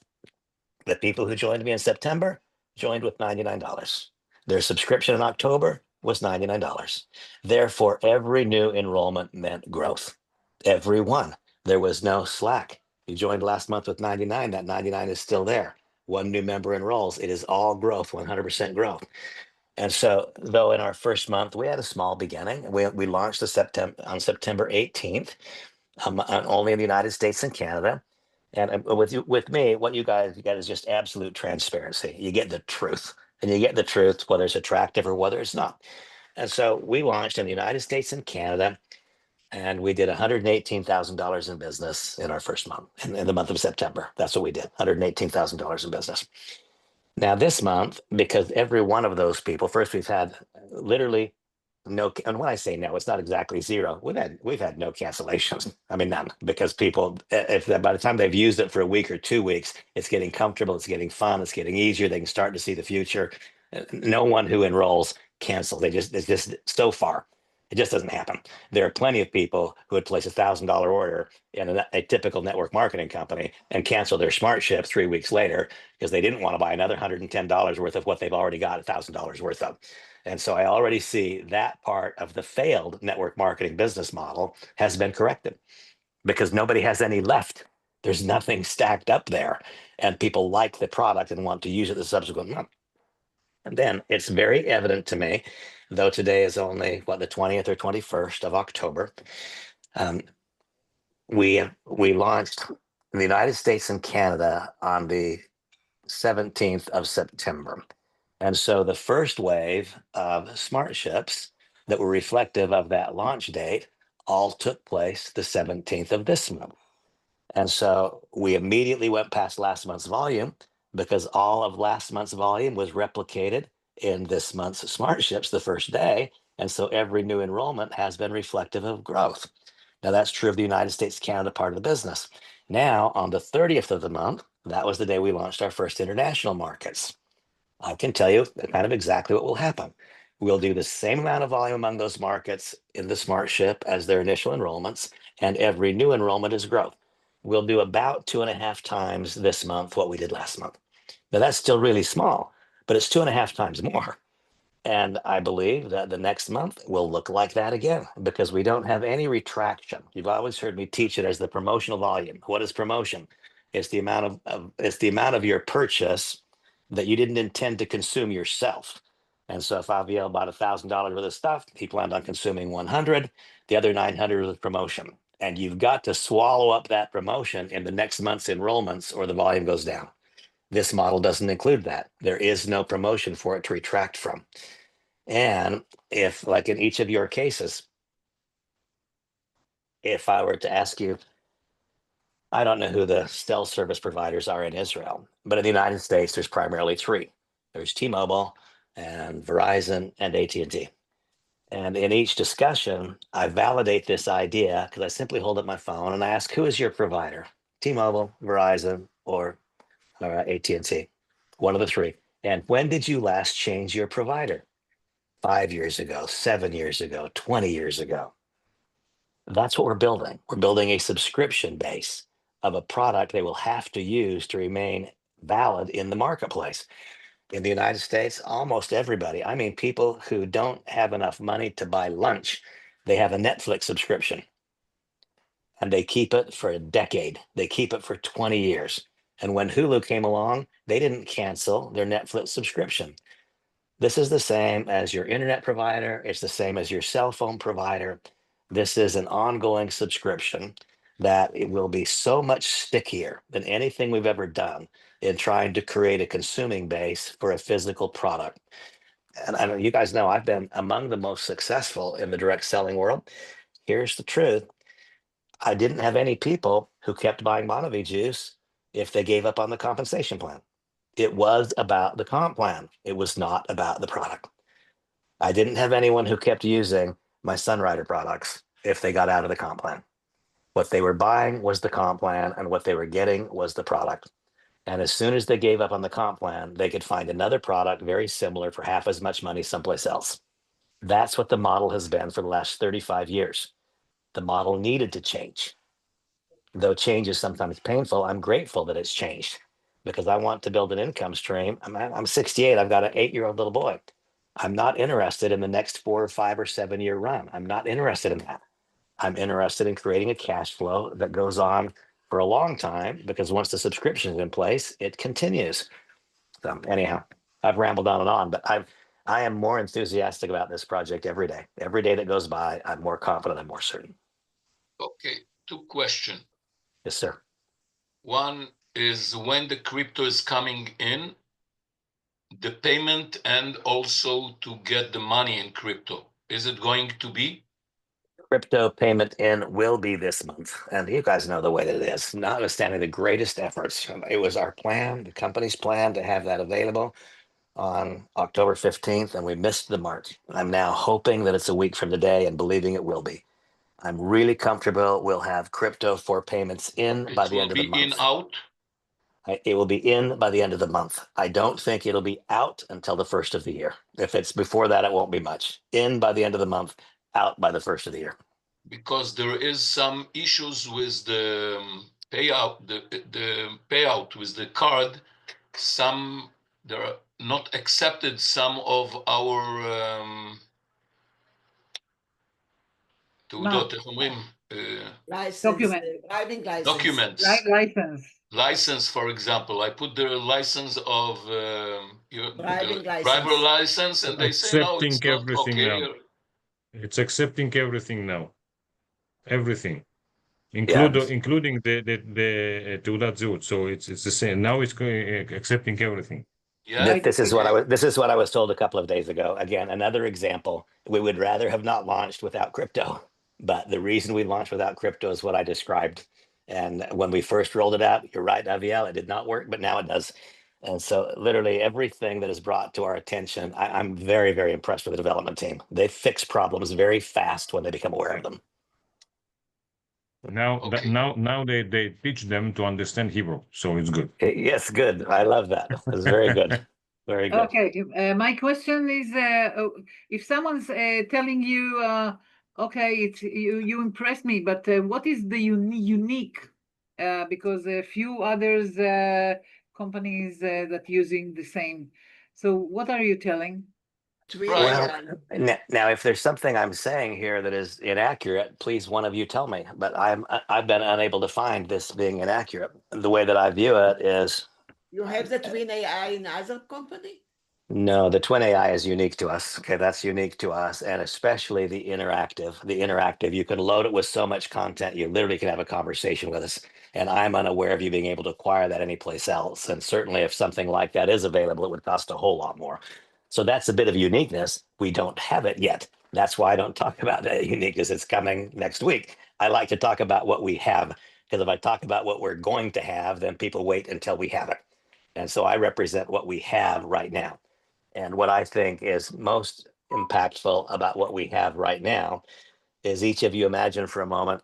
The people who joined me in September joined with $99. Their subscription in October was $99. Therefore, every new enrollment meant growth. Every one. There was no slack. You joined last month with 99, that 99 is still there. One new member enrolls, it is all growth, 100% growth. And so, though in our first month, we had a small beginning. We launched on September 18th, only in the United States and Canada. And with me, what you get is just absolute transparency. You get the truth, and you get the truth whether it's attractive or whether it's not. And so we launched in the United States and Canada, and we did $118,000 in business in our first month, in the month of September. That's what we did, $118,000 in business. Now this month, because every one of those people, first we've had literally no, and when I say no, it's not exactly zero. We've had no cancellations. I mean, none, because people, if by the time they've used it for a week or 2 weeks, it's getting comfortable, it's getting fun, it's getting easier. They can start to see the future. No one who enrolls cancels. It's just so far. It just doesn't happen. There are plenty of people who would place $1,000 order in a typical network marketing company and cancel their smart ship 3 weeks later because they didn't want to buy another $110 worth of what they've already got $1,000 worth of. And so I already see that part of the failed network marketing business model has been corrected because nobody has any left. There's nothing stacked up there, and people like the product and want to use it the subsequent month. And then it's very evident to me, though today is only the 20th or 21st of October. We launched in the United States and Canada on the 17th of September. And so the first wave of smart ships that were reflective of that launch date all took place the 17th of this month. And so we immediately went past last month's volume because all of last month's volume was replicated in this month's smart ships the first day. And so every new enrollment has been reflective of growth. Now that's true of the United States, Canada part of the business. Now on the 30th of the month, that was the day we launched our first international markets. I can tell you kind of exactly what will happen. We'll do the same amount of volume among those markets in the smart ship as their initial enrollments, and every new enrollment is growth. We'll do about 2.5 times this month what we did last month. Now that's still really small, but it's 2.5 times more. And I believe that the next month will look like that again because we don't have any retraction. You've always heard me teach it as the promotional volume. What is promotion? It's the amount of your purchase that you didn't intend to consume yourself. And so if Aviel bought $1,000 worth of stuff, he planned on consuming 100, the other 900 was promotion. And you've got to swallow up that promotion in the next month's enrollments or the volume goes down. This model doesn't include that. There is no promotion for it to retract from. And if, like in each of your cases, if I were to ask you, I don't know who the cell service providers are in Israel, but in the United States, there's primarily 3. There's T-Mobile and Verizon and AT&T. And in each discussion, I validate this idea because I simply hold up my phone and I ask, who is your provider? T-Mobile, Verizon, or AT&T? One of the 3. And when did you last change your provider? 5 years ago, 7 years ago, 20 years ago. That's what we're building. We're building a subscription base of a product they will have to use to remain valid in the marketplace. In the United States, almost everybody, I mean, people who don't have enough money to buy lunch, they have a Netflix subscription and they keep it for a decade. They keep it for 20 years. And when Hulu came along, they didn't cancel their Netflix subscription. This is the same as your internet provider. It's the same as your cell phone provider. This is an ongoing subscription that it will be so much stickier than anything we've ever done in trying to create a consuming base for a physical product. And I know you guys know I've been among the most successful in the direct selling world. Here's the truth. I didn't have any people who kept buying Monavie juice if they gave up on the compensation plan. It was about the comp plan. It was not about the product. I didn't have anyone who kept using my Sunrider products if they got out of the comp plan. What they were buying was the comp plan, and what they were getting was the product. And as soon as they gave up on the comp plan, they could find another product very similar for half as much money someplace else. That's what the model has been for the last 35 years. The model needed to change. Though change is sometimes painful, I'm grateful that it's changed because I want to build an income stream. I'm 68. I've got an 8-year-old little boy. I'm not interested in the next 4 or 5 or 7 year run. I'm not interested in that. I'm interested in creating a cash flow that goes on for a long time because once the subscription is in place, it continues. So anyhow, I've rambled on, but I am more enthusiastic about this project every day. Every day that goes by, I'm more confident, I'm more certain. Okay, 2 questions. Yes, sir. One is when the crypto is coming in, the payment, and also to get the money in crypto. Is it going to be? Crypto payment in will be this month. And you guys know the way that it is. Notwithstanding the greatest efforts, it was our plan, the company's plan to have that available on October 15th, and we missed the mark. I'm now hoping that it's a week from today and believing it will be. I'm really comfortable we'll have crypto for payments in by the end of the month. It will be in, out? It will be in by the end of the month. I don't think it'll be out until the first of the year. If it's before that, it won't be much. In by the end of the month, out by the first of the year. Because there is some issues with the payout, the payout with the card. There are not accepted some of our license, Document. driving license. Documents. License. License, for example, I put the license of your driver license, and they say no, it's not everything okay. now. It's accepting everything now. Everything, including the תעודת זהות. So it's the same. Now it's accepting everything. Yeah. This is what I was told a couple of days ago. Again, another example. We would rather have not launched without crypto, but the reason we launched without crypto is what I described. And when we first rolled it out, you're right, Aviel, it did not work, but now it does. And so literally everything that is brought to our attention, I'm very, very impressed with the development team. They fix problems very fast when they become aware of them. Now, Okay. now they teach them to understand Hebrew, so it's good. Yes, good. I love that. It's very good. Very good. Okay, my question is, if someone's telling you, okay, it's you impressed me, but what is the unique? Because a few others companies that using the same. So what are you telling? Well, now, if there's something I'm saying here that is inaccurate, please, one of you tell me. But I've been unable to find this being inaccurate. The way that I view it is. You have the Twin AI in other company? No, the Twin AI is unique to us. Okay, that's unique to us, and especially the interactive. The interactive, you can load it with so much content, you literally can have a conversation with us. And I'm unaware of you being able to acquire that anyplace else. And certainly, if something like that is available, it would cost a whole lot more. So that's a bit of uniqueness. We don't have it yet. That's why I don't talk about that uniqueness. It's coming next week. I like to talk about what we have, because if I talk about what we're going to have, then people wait until we have it. And so I represent what we have right now. And what I think is most impactful about what we have right now is each of you imagine for a moment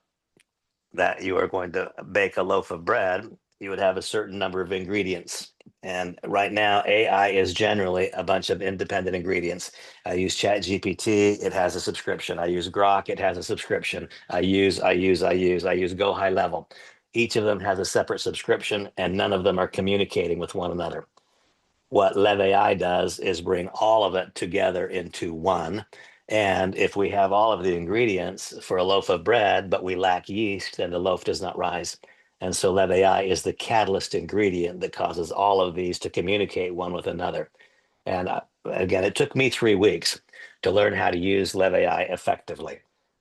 that you are going to bake a loaf of bread. You would have a certain number of ingredients. And right now, AI is generally a bunch of independent ingredients. I use ChatGPT, it has a subscription. I use Grok, it has a subscription. I use Go High Level. Each of them has a separate subscription and none of them are communicating with one another. What LevAI does is bring all of it together into one. And if we have all of the ingredients for a loaf of bread, but we lack yeast, then the loaf does not rise. And so LevAI is the catalyst ingredient that causes all of these to communicate one with another. And again, it took me 3 weeks to learn how to use LevAI effectively.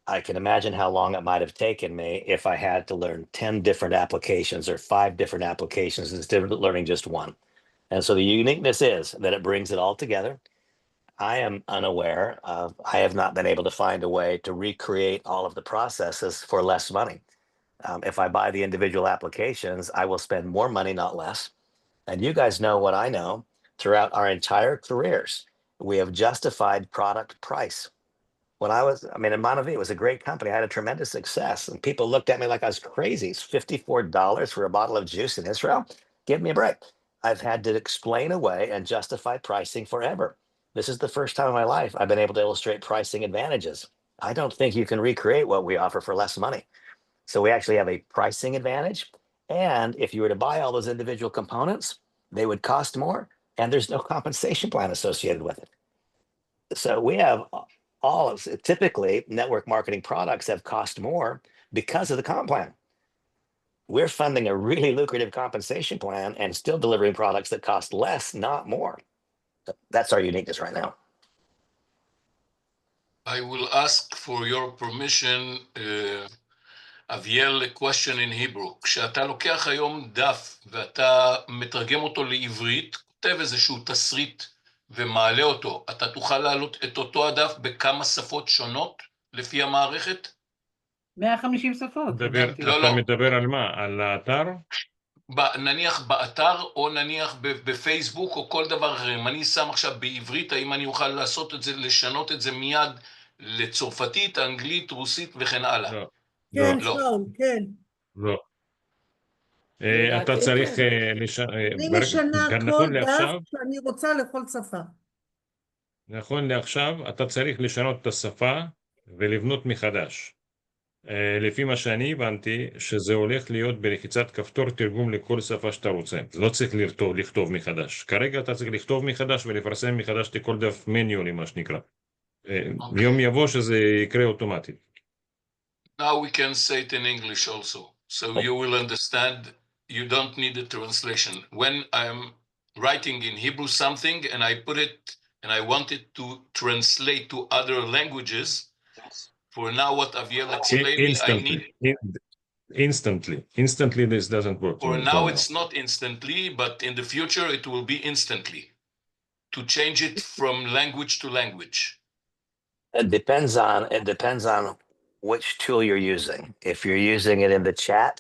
I can imagine how long it might have taken me if I had to learn 10 different applications or 5 different applications instead of learning just one. And so the uniqueness is that it brings it all together. I am unaware of, I have not been able to find a way to recreate all of the processes for less money. If I buy the individual applications, I will spend more money, not less. And you guys know what I know. Throughout our entire careers, we have justified product price. When I in Monavie, it was a great company. I had a tremendous success. And people looked at me like I was crazy. It's $54 for a bottle of juice in Israel. Give me a break. I've had to explain away and justify pricing forever. This is the first time in my life I've been able to illustrate pricing advantages. I don't think you can recreate what we offer for less money. So we actually have a pricing advantage. And if you were to buy all those individual components, they would cost more and there's no compensation plan associated with it. So we have all of, typically network marketing products have cost more because of the comp plan. We're funding a really lucrative compensation plan and still delivering products that cost less, not more. That's our uniqueness right now. I will ask for your permission, Aviel, a question in Hebrew. כשאתה לוקח היום דף ואתה מתרגם אותו לעברית, כותב איזשהו תסריט ומעלה אותו, אתה תוכל להעלות את אותו הדף בכמה שפות שונות לפי המערכת? 150 שפות. אתה מדבר על מה? על האתר? נניח באתר או נניח בפייסבוק או כל דבר אחר. אם אני שם עכשיו בעברית, האם אני אוכל לעשות את זה, לשנות את זה מיד לצרפתית, אנגלית, רוסית וכן הלאה? לא. כן, לא. כן. לא. אתה צריך אני משנה כל דף שאני רוצה לכל שפה. נכון לעכשיו, אתה צריך לשנות את השפה ולבנות מחדש. לפי מה שאני הבנתי, שזה הולך להיות בלחיצת כפתור תרגום לכל שפה שאתה רוצה. לא צריך לכתוב מחדש. כרגע אתה צריך לכתוב מחדש ולפרסם מחדש את כל דף מניולי, מה שנקרא. יום יבוא שזה יקרה אוטומטית. Now we can say it in English also, so you will understand. You don't need a translation. When I'm writing in Hebrew something and I put it and I want it to translate to other languages, for now what Aviel explained me, I need... Instantly this doesn't work. For now it's not instantly, but in the future it will be instantly. To change it from language to language. It depends on which tool you're using. If you're using it in the chat,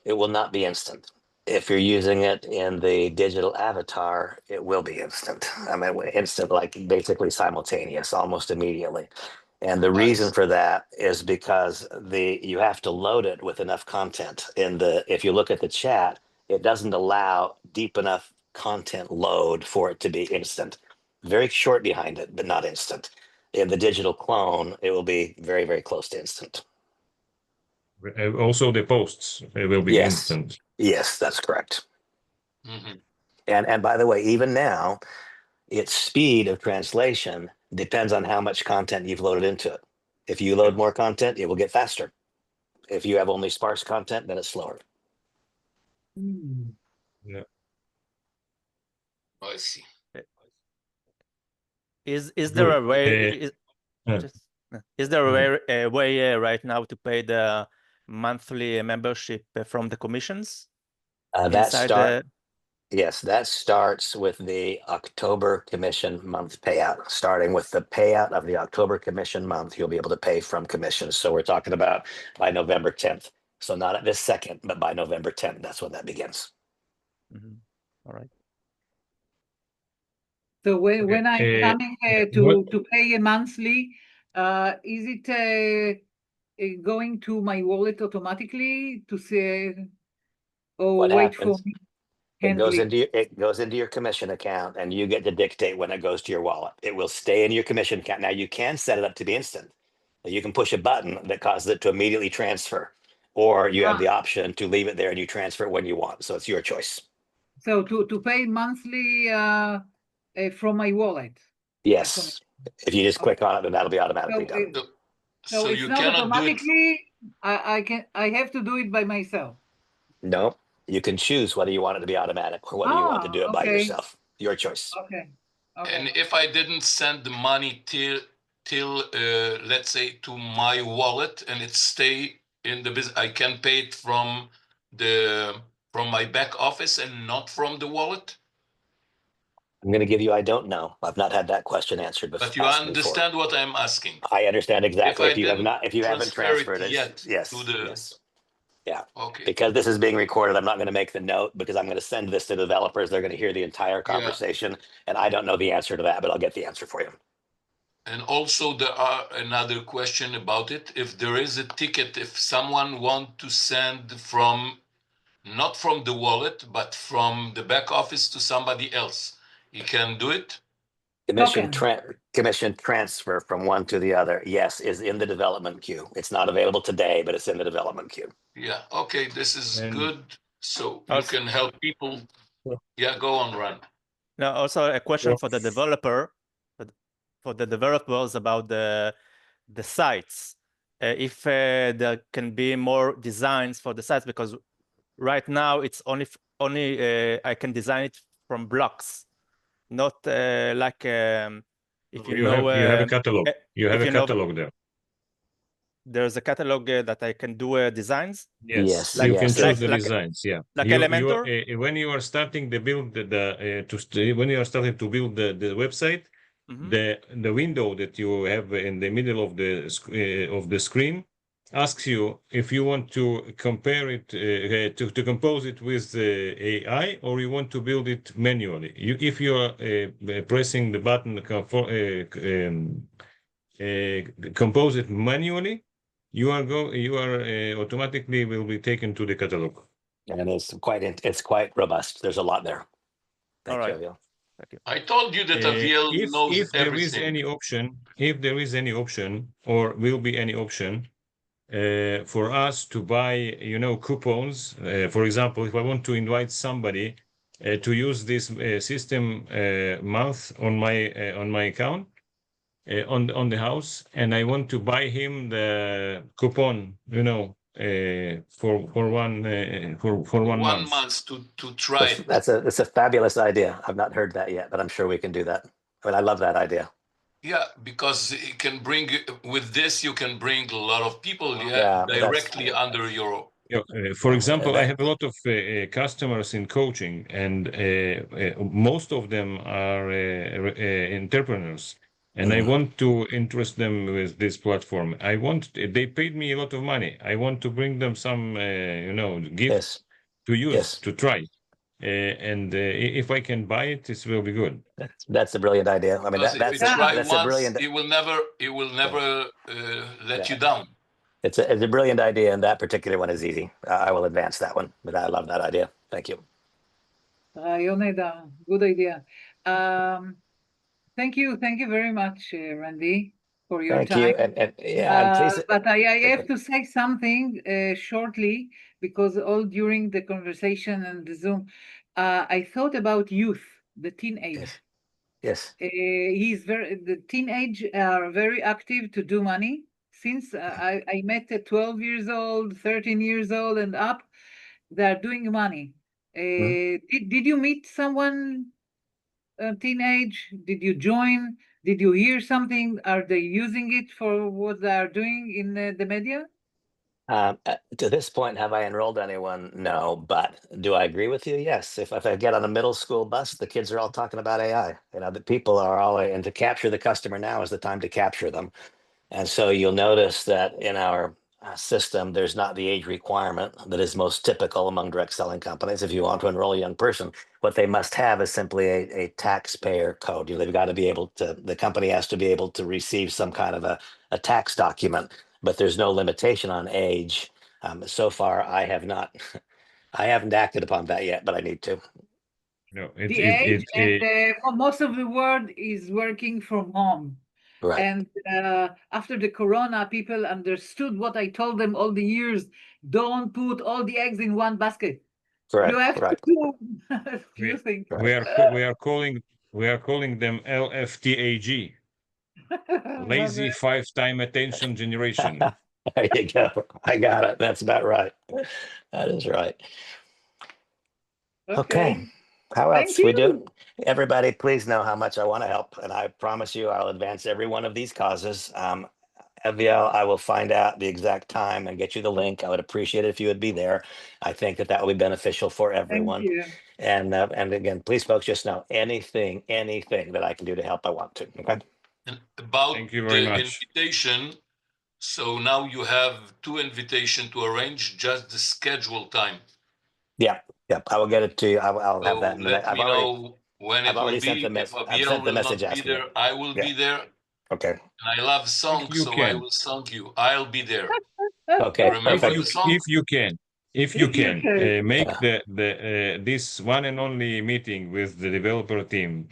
it will not be instant. If you're using it in the digital avatar, it will be instant. Instant, like basically simultaneous, almost immediately. And the reason for that is because you have to load it with enough content. If you look at the chat, it doesn't allow deep enough content load for it to be instant. Very short behind it, but not instant. In the digital clone, it will be very, very close to instant. Also the posts will be instant. Yes, that's correct. Mm-hmm. And by the way, even now, its speed of translation depends on how much content you've loaded into it. If you load more content, it will get faster. If you have only sparse content, then it's slower. Yeah. I see. Is there a way? Is there a way right now to pay the monthly membership from the commissions? Yes, that starts with the October commission month payout. Starting with the payout of the October commission month, you'll be able to pay from commissions. So we're talking about by November 10th. So not at this second, but by November 10th, that's when that begins. Mm-hmm. All right. So when I'm coming to pay a monthly, is it going to my wallet automatically to say, or wait for me? It goes handling. into your commission account and you get to dictate when it goes to your wallet. It will stay in your commission account. Now you can set it up to be instant. You can push a button that causes it to immediately transfer, or you have the option to leave it there and you transfer it when you want. So it's your choice. So to pay monthly from my wallet. Yes. If you just click on it, then that'll be automatically So, done. so it's you not cannot do it. automatically. I have to do it by myself. No, you can choose whether you want it to be automatic or whether you want to do it by okay. yourself. Your choice. Okay. And if I didn't send the money till let's say to my wallet and it stay in the business, I can pay it from my back office and not from the wallet. I'm going to give you, I don't know. I've not had that question answered before. But you understand what I'm asking. I understand exactly. If If you have not, if you haven't transfer it transferred it, yet yes, to the- yes. Yeah, Okay. because this is being recorded, I'm not going to make the note because I'm going to send this to developers. They're going to hear the entire conversation, and I don't know the answer to that, but I'll get the answer for you. And also there are another question about it. If there is a ticket, if someone want to send from, not from the wallet, but from the back office to somebody else, he can do it? Commission transfer from one to the other, yes, is in the development queue. It's not available today, but it's in the development queue. Yeah, okay, this is And- good. So you Also- can help people. Yeah, go on, Ran. Now, also a question for the developer, for the developers about the sites. If there can be more designs for the sites, because right now it's only I can design it from blocks, not like if you know you have a catalog. You have if a you know- catalog there. there's a catalog that I can do designs. Yes, you can yes, choose the like- designs. Yeah, like You- Elementor? when you are starting the build, when you are starting to build the website, Mhm. the window that you have in the middle of the screen asks you if you want to compare it to compose it with AI, or you want to build it manually. If you are pressing the button compose it manually, you are automatically will be taken to the catalog. and it's quite robust. There's a lot there. Thank All you, right. Aviel. I told you that Aviel knows if there is everything. any option, or will be any option for us to buy, coupons. For example, if I want to invite somebody to use this system month on my account on the house, and I want to buy him the coupon, for one month. To try it. That's a fabulous idea. I've not heard that yet, but I'm sure we can do that. But I love that idea. Yeah, because it can bring, with this, you can bring a lot of people Yeah, that's- directly under your. For example, I have a lot of customers in coaching, and most of them are entrepreneurs. And I want to interest them with this platform. They paid me a lot of money. I want to bring them some, gifts Yes, to use, Yes. to try. And if I can buy it, it will be good. that's a brilliant idea. I mean, Because if that's you try a once, brilliant. it will never let you down. It's a brilliant idea, and that particular one is easy. I will advance that one, but I love that idea. Thank you. רעיון נהדר, good idea. Thank you very much, Randy, for your Thank time. you, and yeah, and please. But I have to say something shortly, because all during the conversation and the Zoom, I thought about youth, the teenage. Yes. The teenage are very active to do money. Since I met at 12 years old, 13 years old and up, they're doing money. Did you meet someone teenage? Did you join? Did you hear something? Are they using it for what they are doing in the media? To this point, have I enrolled anyone? No, but do I agree with you? Yes. If I get on a middle school bus, the kids are all talking about AI. The people are all, and to capture the customer now is the time to capture them. And so you'll notice that in our system, there's not the age requirement that is most typical among direct selling companies. If you want to enroll a young person, what they must have is simply a taxpayer code. They've got to be able to, the company has to be able to receive some kind of a tax document, but there's no limitation on age. So far, I haven't acted upon that yet, but I need to. No, the age, and most of the world is working from home. Right. And after the corona, people understood what I told them all the years. Don't put all the eggs in one basket. Correct. You have Right. to do a few things. we are calling them LFTAG, lazy 5-time attention generation. There you go. I got it. That's about right. That is right. Okay. How Thank else we do? you. Everybody, please know how much I want to help, and I promise you I'll advance every one of these causes. Aviel, I will find out the exact time and get you the link. I would appreciate it if you would be there. I think that will be beneficial for everyone. Thank you. And again, please, folks, just know anything that I can do to help, I want to. Okay. And about Thank you very the much. invitation, so now you have 2 invitations to arrange, just the schedule time. Yep. I will get it to you. I'll have So that. let me know when I've it will already sent be. the If mess- I've Aviel sent the will not message be asking there, it. I will be there. Okay. And I love songs, you so I can. will song you. I'll be there. Okay. Remember Perfect. the song? If you can, If you can. make the this one and only meeting with the developer team,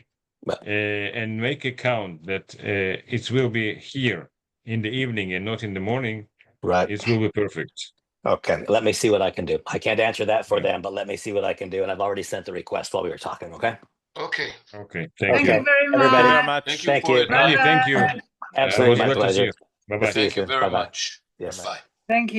Well. and make a count that it will be here in the evening and not in the morning. Right. It will be perfect. Okay. Let me see what I can do. I can't answer that for Yeah. them, but let me see what I can do. And I've already sent the request while we were talking. Okay. Okay. Okay. Thank Thank you you. very much. Everybody. Very much. Thank you Thank for you. your Rani, time. thank you. Bye-bye. Absolutely was my glad to see pleasure. you. Bye bye. See you Thank you soon. very Bye-bye. much. Yes. Bye. Thank you.